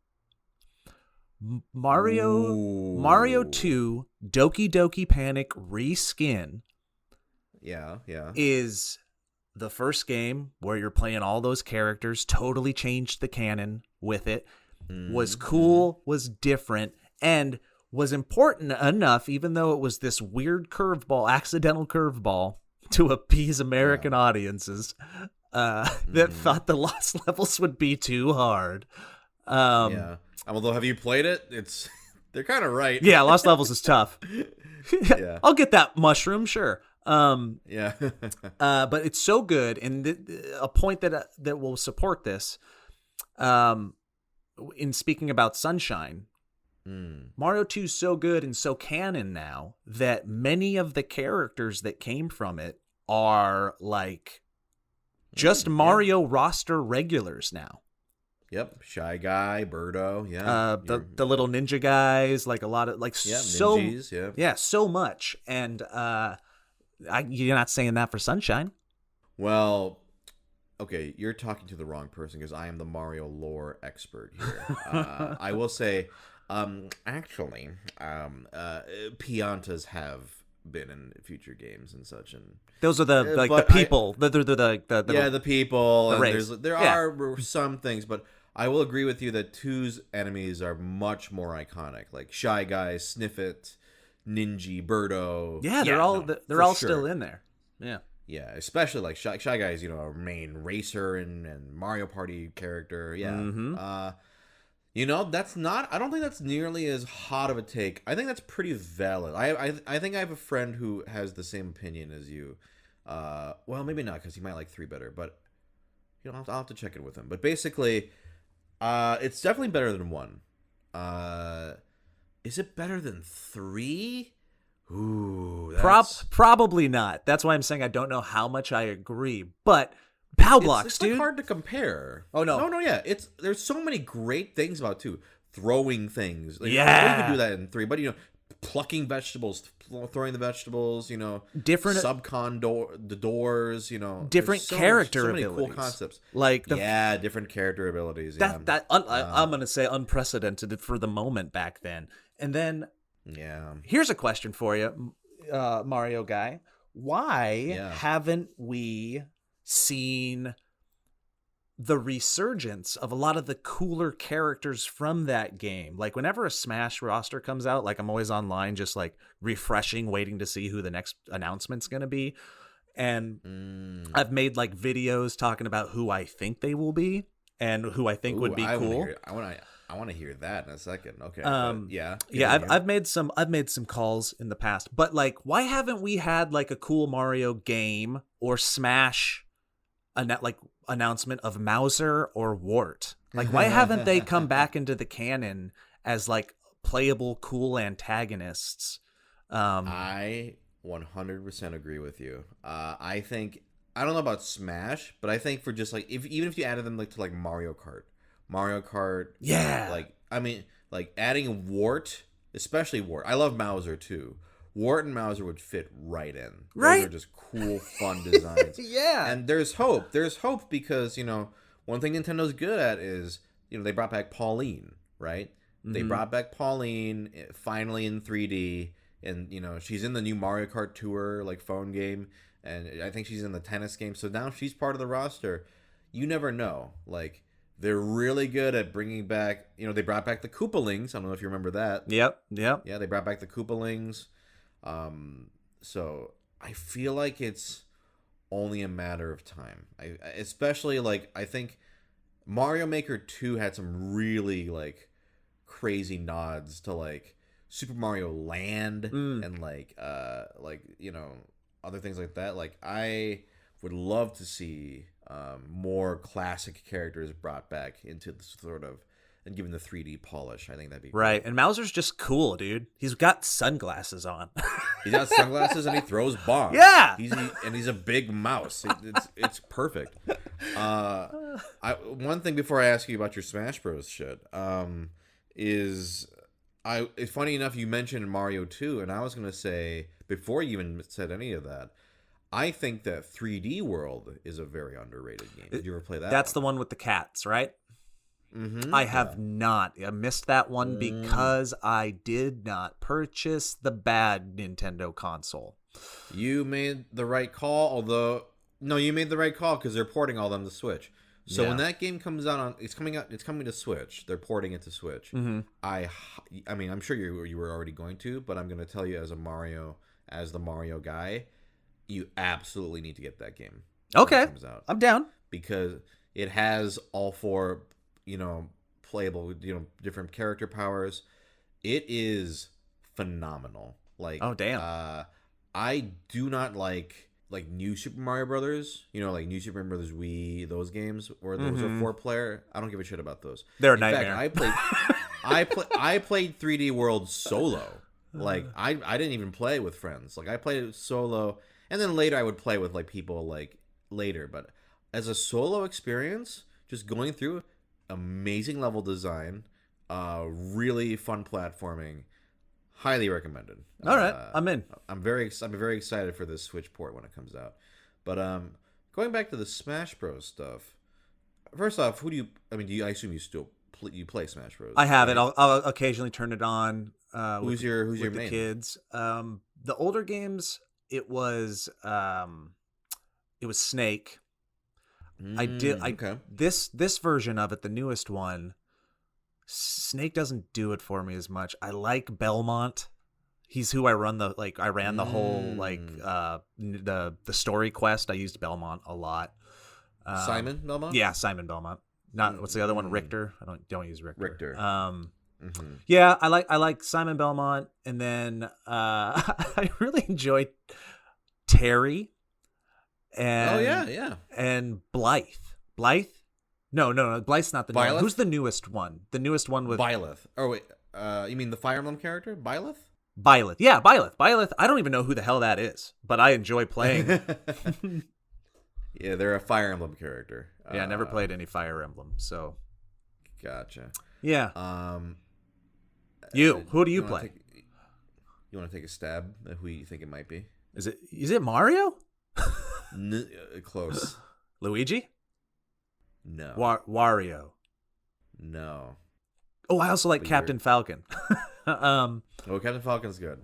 Mario 2 Doki Doki Panic Reskin. Yeah. Is the first game where you're playing all those characters, totally changed the canon with it, was cool, was different, and was important enough, even though it was this weird accidental curveball to appease American audiences that thought the lost levels would be too hard. Although, have you played it? They're kind of right. Yeah, lost levels is tough. Yeah. I'll get that mushroom, sure. But it's so good, and a point that will support this. In speaking about Sunshine, Mario 2 is so good and so canon now that many of the characters that came from it are like just Mario roster regulars now. Yep, Shy Guy, Birdo, yeah. The little ninja guys, like a lot of so ninjas, yeah, so much, and you're not saying that for Sunshine. Well, okay, you're talking to the wrong person because I am the Mario lore expert here. I will say, actually, Piantas have been in future games and such, and those are the people. The people. The and race. There are some things, but I will agree with you that 2's enemies are much more iconic, like Shy Guy, Sniff It, Ninja, Birdo. Yeah, they're all still in there. Yeah. Yeah, especially like Shy Guy is, a main racer and Mario Party character. Yeah. That's not. I don't think that's nearly as hot of a take. I think that's pretty valid. I think I have a friend who has the same opinion as you. Well, maybe not because he might like 3 better, but I'll have to check it with him. But basically, it's definitely better than 1. Is it better than 3? Ooh, probably not. That's why I'm saying I don't know how much I agree. But Pow Blocks, it's dude. like hard to compare. Oh no, yeah. There's so many great things about 2. Throwing things. Like, yeah, you could do that in 3, but plucking vegetables, throwing the vegetables. Different subcon the doors. Different character abilities. So many cool concepts. Like different character abilities. I'm gonna say unprecedented for the moment back then. And then here's a question for you, Mario guy. Why haven't we seen the resurgence of a lot of the cooler characters from that game? Like whenever a Smash roster comes out, like I'm always online just like refreshing, waiting to see who the next announcement's going to be. And I've made like videos talking about who I think they will be and who I think would be cool. I want to hear that in a second. Okay. I've made some calls in the past, but like, why haven't we had like a cool Mario game or Smash announcement of Mauser or Wart? Like, why haven't they come back into the canon as like playable, cool antagonists? I 100% agree with you. I think, I don't know about Smash, but I think for just like, even if you added them like to like Mario Kart, yeah, like, I mean, like adding Wart, especially Wart. I love Mauser too. Wart and Mauser would fit right in. Right? Those are just cool, fun designs. Yeah. And there's hope. There's hope because, one thing Nintendo's good at is, they brought back Pauline, right? Mm-hmm. They brought back Pauline finally in 3D. And, she's in the new Mario Kart Tour, like, phone game. And I think she's in the tennis game. So now she's part of the roster. You never know. Like, they're really good at bringing back, they brought back the Koopalings. I don't know if you remember that. Yep. Yeah, they brought back the Koopalings. So I feel like it's only a matter of time. Especially like I think Mario Maker 2 had some really like crazy nods to like Super Mario Land and like you know other things like that. Like I would love to see more classic characters brought back into the sort of and given the 3D polish. I think that'd be Right. great. And Mauser's just cool, dude. He's got sunglasses on. He's got sunglasses and he throws bombs. Yeah. He's a big mouse. It's perfect. One thing before I ask you about your Smash Bros. Shit, is it's funny enough you mentioned Mario 2, and I was gonna say before you even said any of that, I think that 3D World is a very underrated game. Did you ever play that? That's the one with the cats, right? Mm-hmm. I have not. I missed that one because I did not purchase the bad Nintendo console. You made the right call, although no, you made the right call because they're porting all them to Switch. So when that game comes out it's coming to Switch. They're porting it to Switch. Mm-hmm. I mean, I'm sure you were already going to, but I'm going to tell you as the Mario guy, you absolutely need to get that game. Okay, when it comes out. I'm down Because it has all four, playable, different character powers. It is phenomenal. Like, oh damn, I do not like new Super Mario Brothers. Like new Super Mario Brothers Wii, those games where those are 4-player. I don't give a shit about those. they're a In nightmare. Fact, I played 3D World solo. Like I didn't even play with friends. Like I played it solo, and then later I would play with like people like later. But as a solo experience, just going through amazing level design, really fun platforming. Highly recommended. All right, I'm in. I'm very excited for this Switch port when it comes out. But going back to the Smash Bros stuff. First off, who do you? I mean, I assume you play Smash Bros. I have it. I'll occasionally turn it on. Who's your with main? The kids? The older games, it was Snake. Okay. This version of it, the newest one, Snake doesn't do it for me as much. I like Belmont. He's who I ran the whole the story quest. I used Belmont a lot. Simon Belmont? Yeah, Simon Belmont. Not what's the other one? Richter. I don't use Richter. Richter. Yeah, I like Simon Belmont, and then I really enjoyed Terry. And and Blythe. No, Blythe's not the new one. Who's the newest one? The newest one with Byleth. Oh wait, you mean the Fire Emblem character, Byleth? Byleth. Yeah, Byleth. I don't even know who the hell that is, but I enjoy playing. Yeah, they're a Fire Emblem character. Yeah, I never played any Fire Emblem, so. Gotcha. Yeah. Who do you play? You want to take a stab at who you think it might be? Is it Mario? Close. Luigi? No. Wario. No. Oh, I also like Captain Falcon. Captain Falcon's good.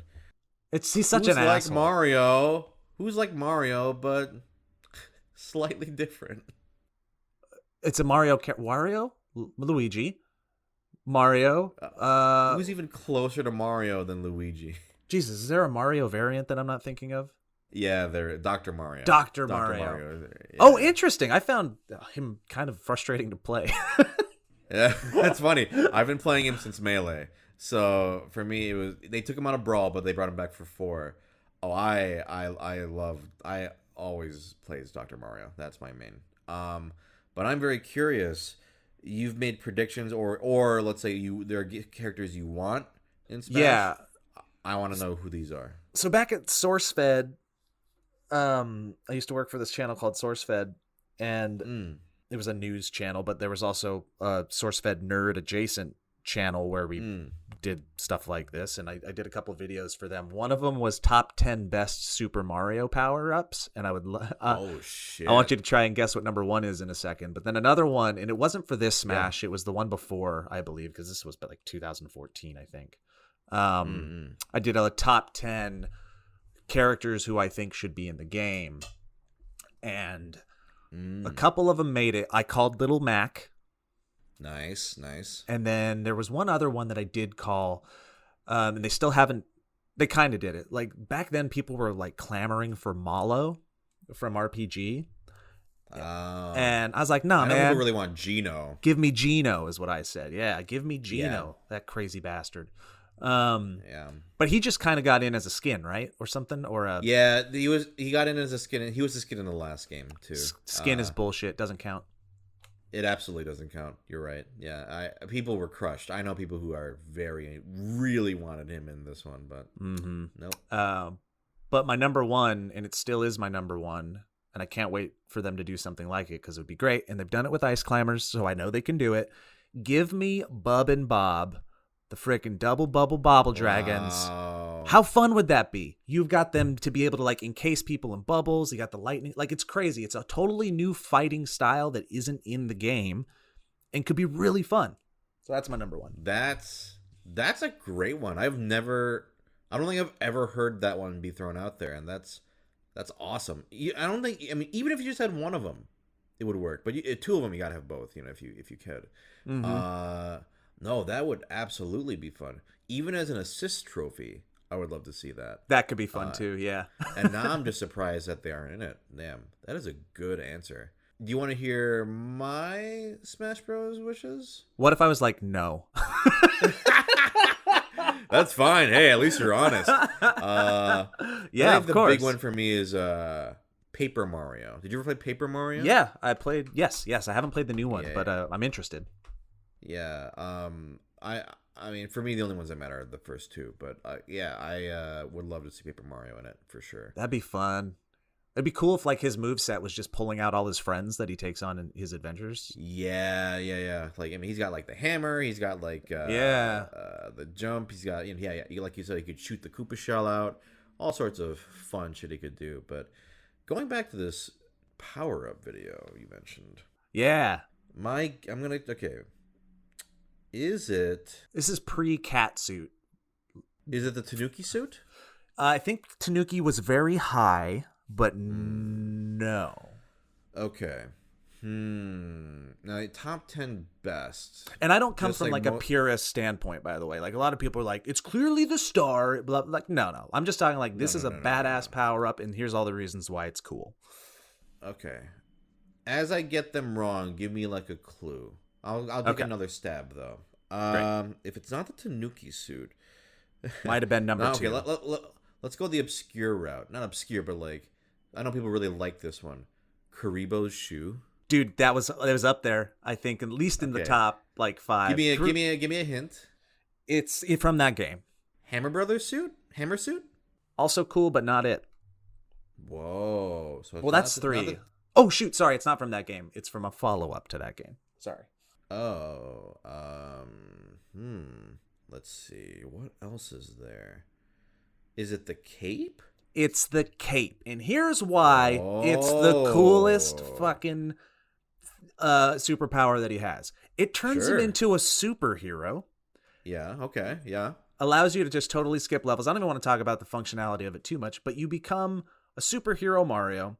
He's such an asshole. Who's like Mario, but slightly different. It's a Wario, Luigi, Mario. Who's even closer to Mario than Luigi? Jesus, is there a Mario variant that I'm not thinking of? Yeah, they're Dr. Mario. Dr. Mario. Yeah. Oh, interesting. I found him kind of frustrating to play. Yeah, that's funny. I've been playing him since Melee. So for me, they took him out of Brawl, but they brought him back for 4. Oh, I always play as Dr. Mario. That's my main. But I'm very curious. You've made predictions, or let's say there are characters you want in Smash. Yeah, I want to know who these are. So back at SourceFed, I used to work for this channel called SourceFed, and it was a news channel, but there was also a SourceFed nerd adjacent channel where we did stuff like this, and I did a couple of videos for them. One of them was top 10 best Super Mario power-ups, and I would oh shit, I want you to try and guess what number 1 is in a second. But then another one, and it wasn't for this Smash, it was the one before, I believe, because this was like 2014, I think. I did a top 10 characters who I think should be in the game, and a couple of them made it. I called Little Mac. Nice. And then there was one other one that I did call, and they still haven't They kind of did it. Like back then, people were like clamoring for Malo from RPG, and I was like, "Nah, I know man, people really want Gino. give me Gino," is what I said. Yeah, give me Gino, that crazy bastard. But he just kind of got in as a skin, right, or something, or a he got in as a skin. He was a skin in the last game too. Skin is bullshit. Doesn't count. It absolutely doesn't count. You're right. Yeah, people were crushed. I know people who are really wanted him in this one, but nope. But my number one, and it still is my number one, and I can't wait for them to do something like it because it would be great. And they've done it with Ice Climbers, so I know they can do it. Give me Bub and Bob, the frickin' double bubble bobble dragons. Wow. How fun would that be? You've got them to be able to like encase people in bubbles. You got the lightning. Like, it's crazy. It's a totally new fighting style that isn't in the game and could be really fun. So that's my number one. That's a great one. I don't think I've ever heard that one be thrown out there, and that's awesome. I mean, even if you just had one of them, it would work. But two of them, you gotta have both. If you could. Mm-hmm. No, that would absolutely be fun. Even as an assist trophy, I would love to see that. That could be fun too, yeah. And now I'm just surprised that they aren't in it. Damn, that is a good answer. Do you want to hear my Smash Bros. Wishes? What if I was like, no? That's fine. Hey, at least you're honest. Yeah, of course. The big one for me is Paper Mario. Did you ever play Paper Mario? Yeah, I played. Yes. I haven't played the new one, but I'm interested. Yeah. I mean, for me, the only ones that matter are the first two. But I would love to see Paper Mario in it for sure. That'd be fun. It'd be cool if like his moveset was just pulling out all his friends that he takes on in his adventures. Yeah. Like, I mean, he's got like the hammer. He's got like the jump. He's got like you said, he could shoot the Koopa shell out. All sorts of fun shit he could do. But going back to this power up video you mentioned. Yeah. Is it? This is pre-cat suit. Is it the Tanuki suit? I think Tanuki was very high, but no. Okay. Now, top 10 best. And I don't come from like a purist standpoint, by the way. Like a lot of people are like, it's clearly the star. Blah, like, no. I'm just talking like this is a badass power up, and here's all the reasons why it's cool. Okay. As I get them wrong, give me like a clue. I'll take another stab though. If it's not the Tanuki suit, might have been number two. Let's go the obscure route. Not obscure, but like I know people really like this one. Karibo's shoe. Dude, it was up there. I think at least in the top like 5. Give me a hint. It's from that game. Hammer Brothers suit. Hammer suit. Also cool, but not it. Whoa. So that's 3. Oh shoot! Sorry, it's not from that game. It's from a follow up to that game. Sorry. Oh, let's see. What else is there? Is it the cape? It's the cape. And here's why it's the coolest fucking superpower that he has. It turns him into a superhero. Yeah, okay, yeah. Allows you to just totally skip levels. I don't even want to talk about the functionality of it too much, but you become a superhero Mario.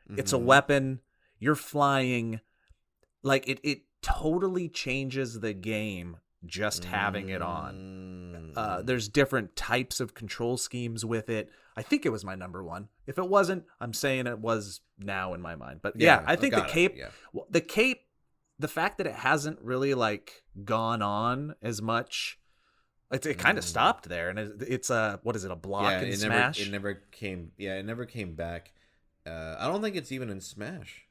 Mm-hmm. It's a weapon. You're flying. Like, it totally changes the game just having it on. There's different types of control schemes with it. I think it was my number one. If it wasn't, I'm saying it was now in my mind. But yeah, I think the cape, the fact that it hasn't really like gone on as much, it kind of stopped there. And it's what is it, a block in Smash? It never came back. I don't think it's even in Smash.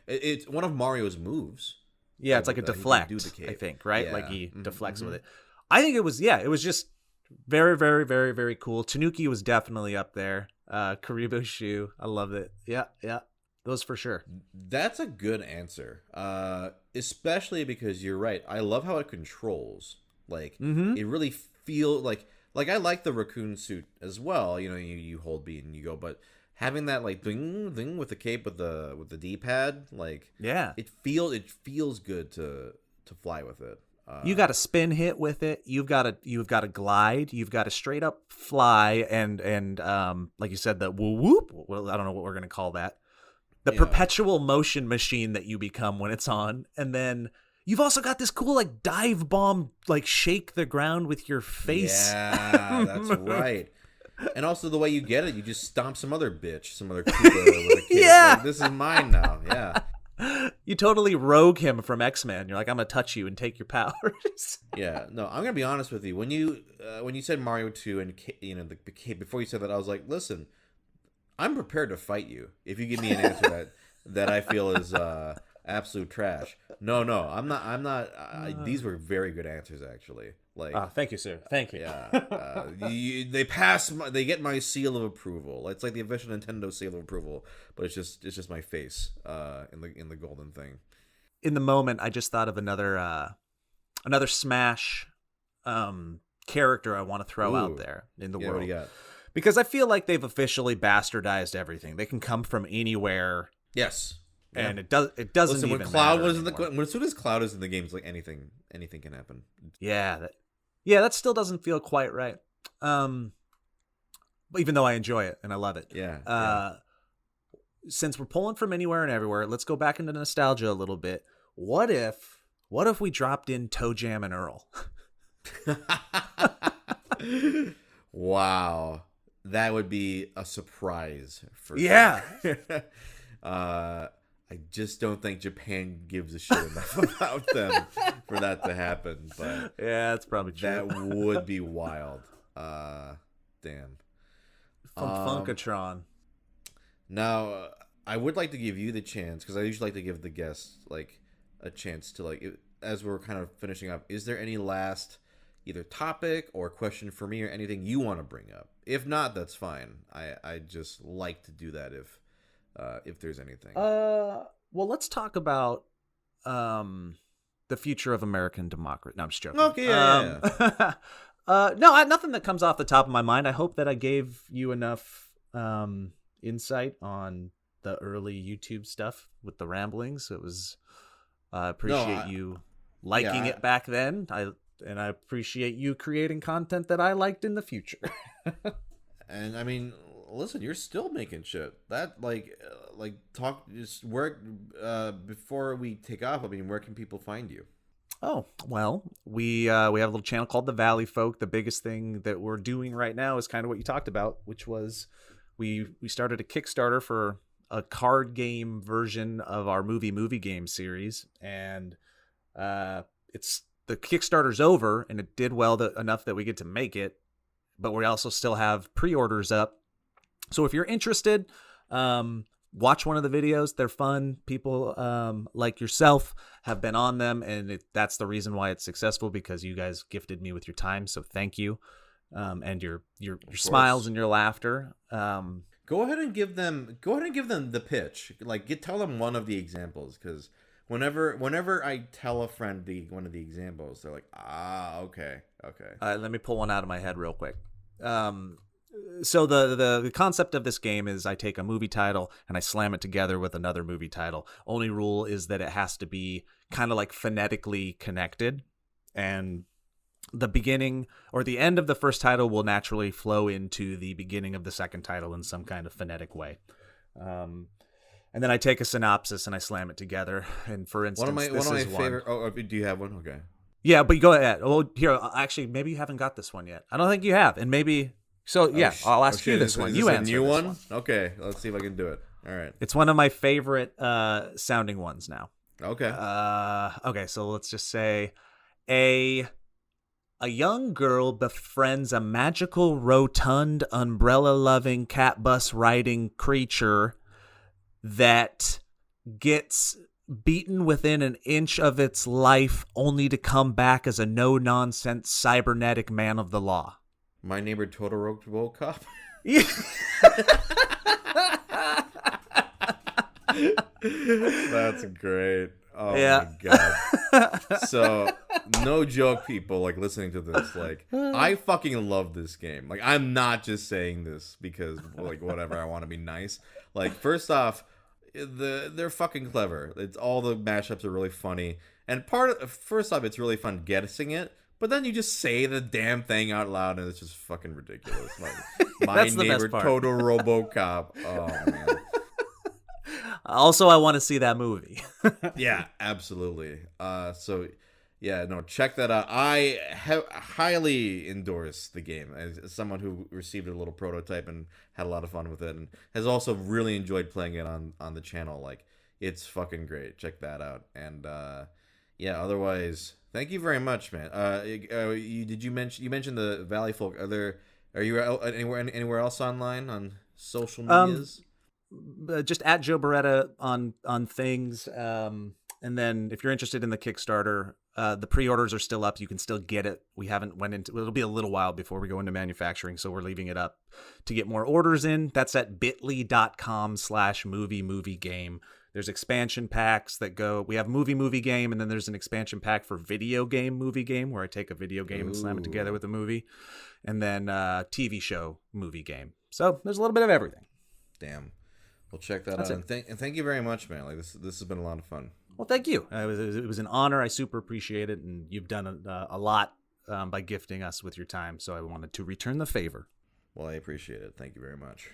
It's one of Mario's moves. Yeah, it's like a deflect, I think, right? Yeah. Like he deflects with it. I think it was just very, very, very, very cool. Tanuki was definitely up there. Karibo shoe, I love it. Yeah, those for sure. That's a good answer, especially because you're right. I love how it controls. Like, it really feels like I like the raccoon suit as well. You hold B and you go, but having that like ding with the cape with the D-pad, like it feels good to fly with it. You got a spin hit with it. You've got a glide. You've got a straight up fly, and like you said, the whoop. Well, I don't know what we're gonna call that. The perpetual motion machine that you become when it's on, and then You've also got this cool like dive bomb, like shake the ground with your face. Yeah, that's right. And also the way you get it, you just stomp some other bitch, some other Koopa with a kid. Yeah. Like, this is mine now. Yeah. You totally rogue him from X-Men. You're like, I'm gonna touch you and take your powers. Yeah. No, I'm gonna be honest with you. When you said Mario 2 and before you said that, I was like, listen, I'm prepared to fight you if you give me an answer that I feel is absolute trash. No, I'm not. These were very good answers, actually. Like, thank you, sir. Thank you. Yeah, they get my seal of approval. It's like the official Nintendo seal of approval, but it's just my face in the golden thing. In the moment, I just thought of another Smash character I want to throw out there in the world. What do you got? Because I feel like they've officially bastardized everything. They can come from anywhere. Yes. And it doesn't Listen, even when Cloud matter was anymore. as soon as Cloud is in the game, it's like anything can happen. Yeah, that still doesn't feel quite right. Even though I enjoy it and I love it. Yeah. Since we're pulling from anywhere and everywhere, let's go back into nostalgia a little bit. What if we dropped in Toe Jam and Earl? Wow, that would be a surprise for sure. I just don't think Japan gives a shit enough about them for that to happen. But yeah, that's probably true. That would be wild. Damn. Funkatron. Now, I would like to give you the chance, because I usually like to give the guests like a chance to as we're kind of finishing up. Is there any last either topic or question for me or anything you want to bring up? If not, that's fine. I just like to do that if there's anything. Well, let's talk about the future of American democracy. No, I'm just joking. Okay, yeah. No, nothing that comes off the top of my mind. I hope that I gave you enough insight on the early YouTube stuff with the ramblings. It was appreciate you liking it back then. I appreciate you creating content that I liked in the future. And I mean, listen, you're still making shit. That talk just work before we take off. I mean, where can people find you? Oh, well, we have a little channel called The Valley Folk. The biggest thing that we're doing right now is kind of what you talked about, which was we started a Kickstarter for a card game version of our movie game series, and it's the Kickstarter's over, and it did well enough that we get to make it, but we also still have pre-orders up. So if you're interested, watch one of the videos. They're fun. People like yourself have been on them, and that's the reason why it's successful, because you guys gifted me with your time. So thank you, and your smiles and your laughter. Go ahead and give them the pitch. Tell them one of the examples, because whenever I tell a friend one of the examples, they're like, okay. Let me pull one out of my head real quick. So the concept of this game is I take a movie title and I slam it together with another movie title. Only rule is that it has to be kind of like phonetically connected, and the beginning or the end of the first title will naturally flow into the beginning of the second title in some kind of phonetic way. And then I take a synopsis and I slam it together. And for instance, one of my favorite. Oh, do you have one? Okay. Yeah, but go ahead. Well, here, actually, maybe you haven't got this one yet. I don't think you have, and maybe. So yeah, I'll ask you this one. You answer. New one? Okay, let's see if I can do it. All right. It's one of my favorite sounding ones now. Okay. Okay, so let's just say a young girl befriends a magical, rotund, umbrella-loving, cat bus riding creature that gets beaten within an inch of its life, only to come back as a no-nonsense cybernetic man of the law. My Neighbor Totoro Cop. Yeah. That's great. Oh yeah. my god. So, no joke, people listening to this, I fucking love this game. I'm not just saying this because whatever, I want to be nice. First off, they're fucking clever. It's all the mashups are really funny. And first off, it's really fun guessing it. But then you just say the damn thing out loud, and it's just fucking ridiculous. My Neighbor Totoro RoboCop. Oh man. Also, I want to see that movie. Yeah, absolutely. So yeah, no, check that out. I highly endorse the game as someone who received a little prototype and had a lot of fun with it, and has also really enjoyed playing it on the channel. Like, it's fucking great. Check that out. And yeah, otherwise, thank you very much, man. You mentioned the Valley Folk? Are you anywhere else online on social um, medias? just at Joe Beretta on things. And then if you're interested in the Kickstarter, the pre-orders are still up. You can still get it. We haven't went into. It'll be a little while before we go into manufacturing, so we're leaving it up to get more orders in. That's at bit.ly.com/movie game. There's expansion packs that go. We have movie game, and then there's an expansion pack for video game movie game, where I take a video game and slam it together with a movie, and then TV show movie game. So there's a little bit of everything. Damn. We'll check that out. And thank you very much, man. Like, this has been a lot of fun. Well, thank you. It was an honor. I super appreciate it, and you've done a lot by gifting us with your time. So I wanted to return the favor. Well, I appreciate it. Thank you very much.